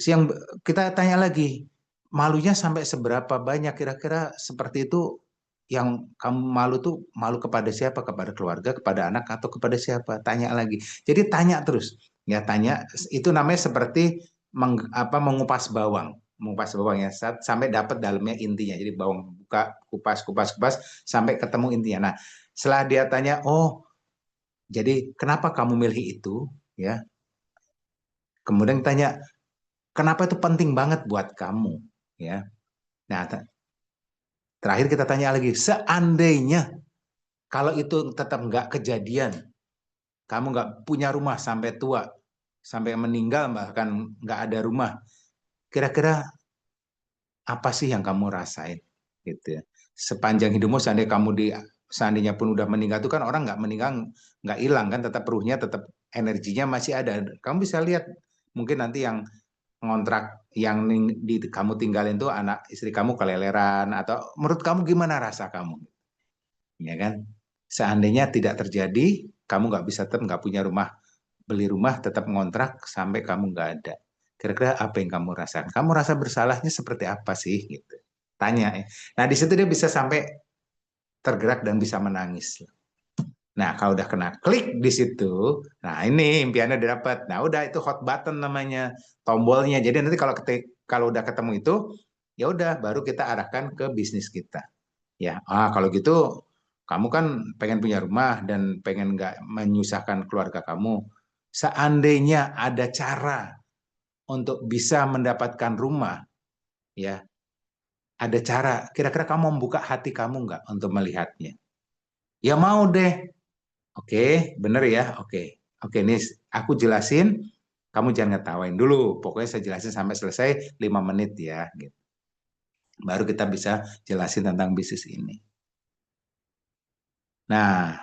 yang kita tanya lagi, malunya sampai seberapa banyak, kira-kira seperti itu. Yang kamu malu tuh malu kepada siapa? Kepada keluarga, kepada anak, atau kepada siapa? Tanya lagi. Jadi tanya terus. Ya tanya, itu namanya seperti mengupas bawang. Mengupas bawang ya, sampai dapat dalamnya intinya. Jadi bawang buka, kupas sampai ketemu intinya. Nah, setelah dia tanya, oh, jadi kenapa kamu milih itu? Ya. Kemudian tanya, kenapa itu penting banget buat kamu? Ya. Nah, terakhir kita tanya lagi, seandainya kalau itu tetap nggak kejadian, kamu nggak punya rumah sampai tua, sampai meninggal bahkan nggak ada rumah, kira-kira apa sih yang kamu rasain? Gitu ya. Sepanjang hidupmu, seandainya pun udah meninggal, itu kan orang nggak meninggal, nggak hilang kan, tetap ruhnya, tetap energinya masih ada. Kamu bisa lihat, mungkin nanti yang ngontrak yang kamu tinggalin tuh anak istri kamu keleleran, atau menurut kamu gimana rasa kamu, ya kan? Seandainya tidak terjadi, kamu nggak punya rumah, beli rumah, tetap ngontrak sampai kamu nggak ada, kira-kira apa yang kamu rasakan? Kamu rasa bersalahnya seperti apa sih, gitu? Tanya ya. Nah, di situ dia bisa sampai tergerak dan bisa menangis. Nah, kalau udah kena klik di situ, nah ini impiannya didapat. Nah, udah itu hot button namanya, tombolnya. Jadi nanti kalau udah ketemu itu, ya udah baru kita arahkan ke bisnis kita. Ya, kalau gitu kamu kan pengen punya rumah dan pengen nggak menyusahkan keluarga kamu. Seandainya ada cara untuk bisa mendapatkan rumah, ya, ada cara. Kira-kira kamu membuka hati kamu nggak untuk melihatnya? Ya mau deh. Oke, bener ya. Oke, nih aku jelasin. Kamu jangan ngetawain dulu. Pokoknya saya jelasin sampai selesai 5 menit ya. Gitu. Baru kita bisa jelasin tentang bisnis ini. Nah,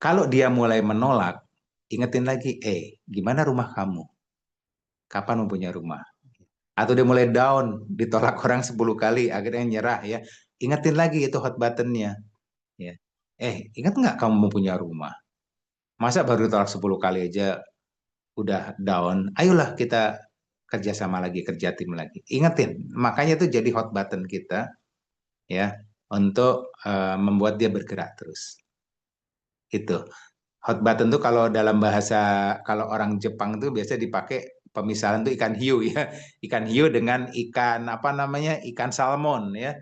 kalau dia mulai menolak, ingetin lagi, gimana rumah kamu? Kapan mau punya rumah? Atau dia mulai down, ditolak orang 10 kali, akhirnya nyerah ya. Ingetin lagi itu hot buttonnya. Ya. Ingat nggak kamu mau punya rumah? Masa baru ditolak 10 kali aja udah down? Ayolah kita kerjasama lagi, kerja tim lagi. Ingetin, makanya itu jadi hot button kita ya untuk membuat dia bergerak terus. Itu hot button tuh kalau dalam bahasa kalau orang Jepang tuh biasa dipakai pemisahan tuh ikan hiu ya. Ikan hiu dengan ikan apa namanya? Ikan salmon ya.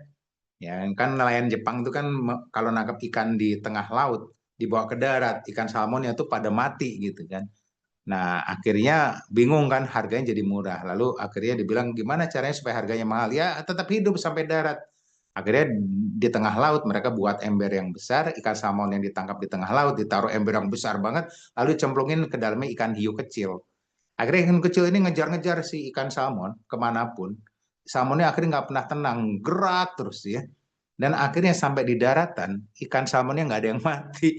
Ya kan nelayan Jepang tuh kan kalau nangkap ikan di tengah laut dibawa ke darat, ikan salmonnya tuh pada mati gitu kan. Nah, akhirnya bingung kan harganya jadi murah. Lalu akhirnya dibilang gimana caranya supaya harganya mahal? Ya tetap hidup sampai darat. Akhirnya di tengah laut mereka buat ember yang besar, ikan salmon yang ditangkap di tengah laut, ditaruh ember yang besar banget, lalu cemplungin ke dalamnya ikan hiu kecil. Akhirnya ikan kecil ini ngejar-ngejar si ikan salmon kemanapun. Salmonnya akhirnya nggak pernah tenang, gerak terus ya. Dan akhirnya sampai di daratan, ikan salmonnya nggak ada yang mati.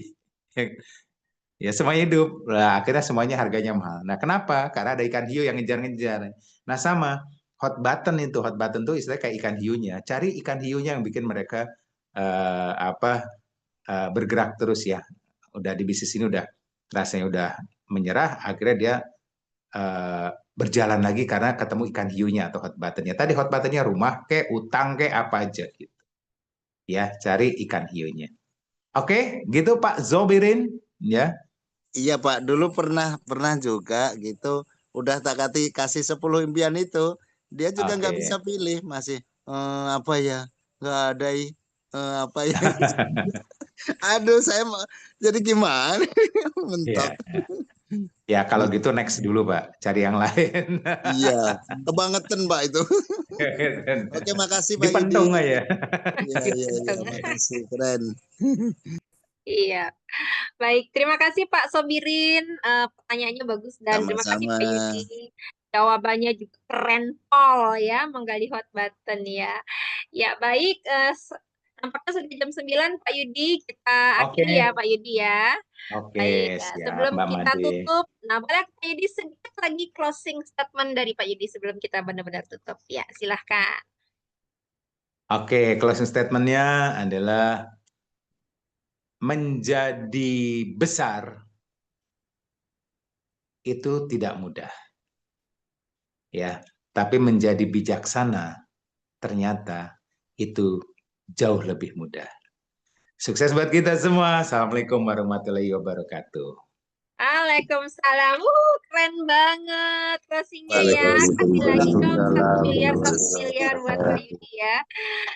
Ya semuanya hidup. Nah, akhirnya semuanya harganya mahal. Nah, kenapa? Karena ada ikan hiu yang ngejar-ngejar. Nah, sama hot button itu. Hot button itu istilahnya kayak ikan hiunya. Cari ikan hiunya yang bikin mereka bergerak terus ya. Udah di bisnis ini udah rasanya udah menyerah, akhirnya dia berjalan lagi karena ketemu ikan hiunya atau hot buttonnya. Tadi hot buttonnya rumah kayak utang kayak apa aja gitu. Ya, cari ikan hiunya. Oke, gitu Pak Zobirin ya. Iya Pak, dulu pernah juga gitu. Udah tak kasih 10 impian itu, dia juga nggak bisa Oke. pilih, masih apa ya? Nggak ada apa ya? Aduh, saya jadi gimana? Mentok. Iya. Ya kalau gitu next dulu Pak, cari yang lain. Iya, kebangetan Pak itu. Oke, makasih Pak Yudi. Dipentung aja. Iya, makasih, keren. Iya. Baik, terima kasih Pak Sobirin. Pertanyaannya bagus dan terima kasih Sama-sama. Pak Yudi. Jawabannya juga keren pol ya, menggali hot button ya. Ya, baik. Nampaknya sudah jam 9 Pak Yudi. Kita akhiri ya Oke. Pak Yudi ya. Oke, Baik, siap sebelum Mbak kita Made. tutup, nah boleh Pak Yudi sedikit lagi closing statement dari Pak Yudi sebelum kita benar-benar tutup. Ya, silahkan. Oke, closing statement-nya adalah menjadi besar itu tidak mudah. Ya, tapi menjadi bijaksana ternyata itu jauh lebih mudah. Sukses buat kita semua. Assalamualaikum warahmatullahi wabarakatuh. Waalaikumsalam. Keren banget closingnya ya. Kasih lagi dong Waalaikumsalam. 1 miliar buat Pak Yudi ya.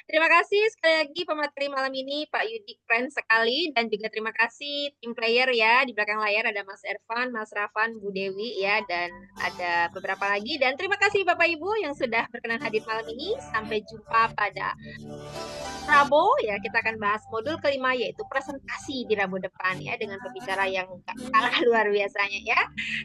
Terima kasih sekali lagi pemateri malam ini Pak Yudi, keren sekali. Dan juga terima kasih tim player ya. Di belakang layar ada Mas Ervan, Mas Rafan, Bu Dewi ya. Dan ada beberapa lagi. Dan terima kasih Bapak Ibu yang sudah berkenan hadir malam ini. Sampai jumpa pada Rabu ya, kita akan bahas modul kelima yaitu presentasi di Rabu depan ya dengan pembicara yang gak kalah luar biasanya ya.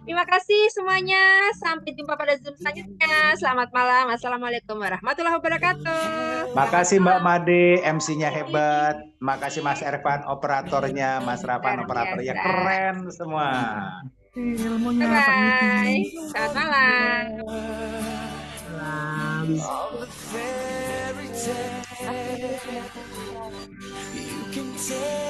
Terima kasih semuanya. Sampai jumpa pada Zoom selanjutnya. Selamat malam. Assalamualaikum warahmatullahi wabarakatuh. Makasih Mbak Made, MC-nya hebat. Makasih Mas Ervan, operatornya, Mas Rapan, Luar operatornya biasa. keren semua. Ilmunya Pak Yudi. Bye. Selamat malam. Salam. You can take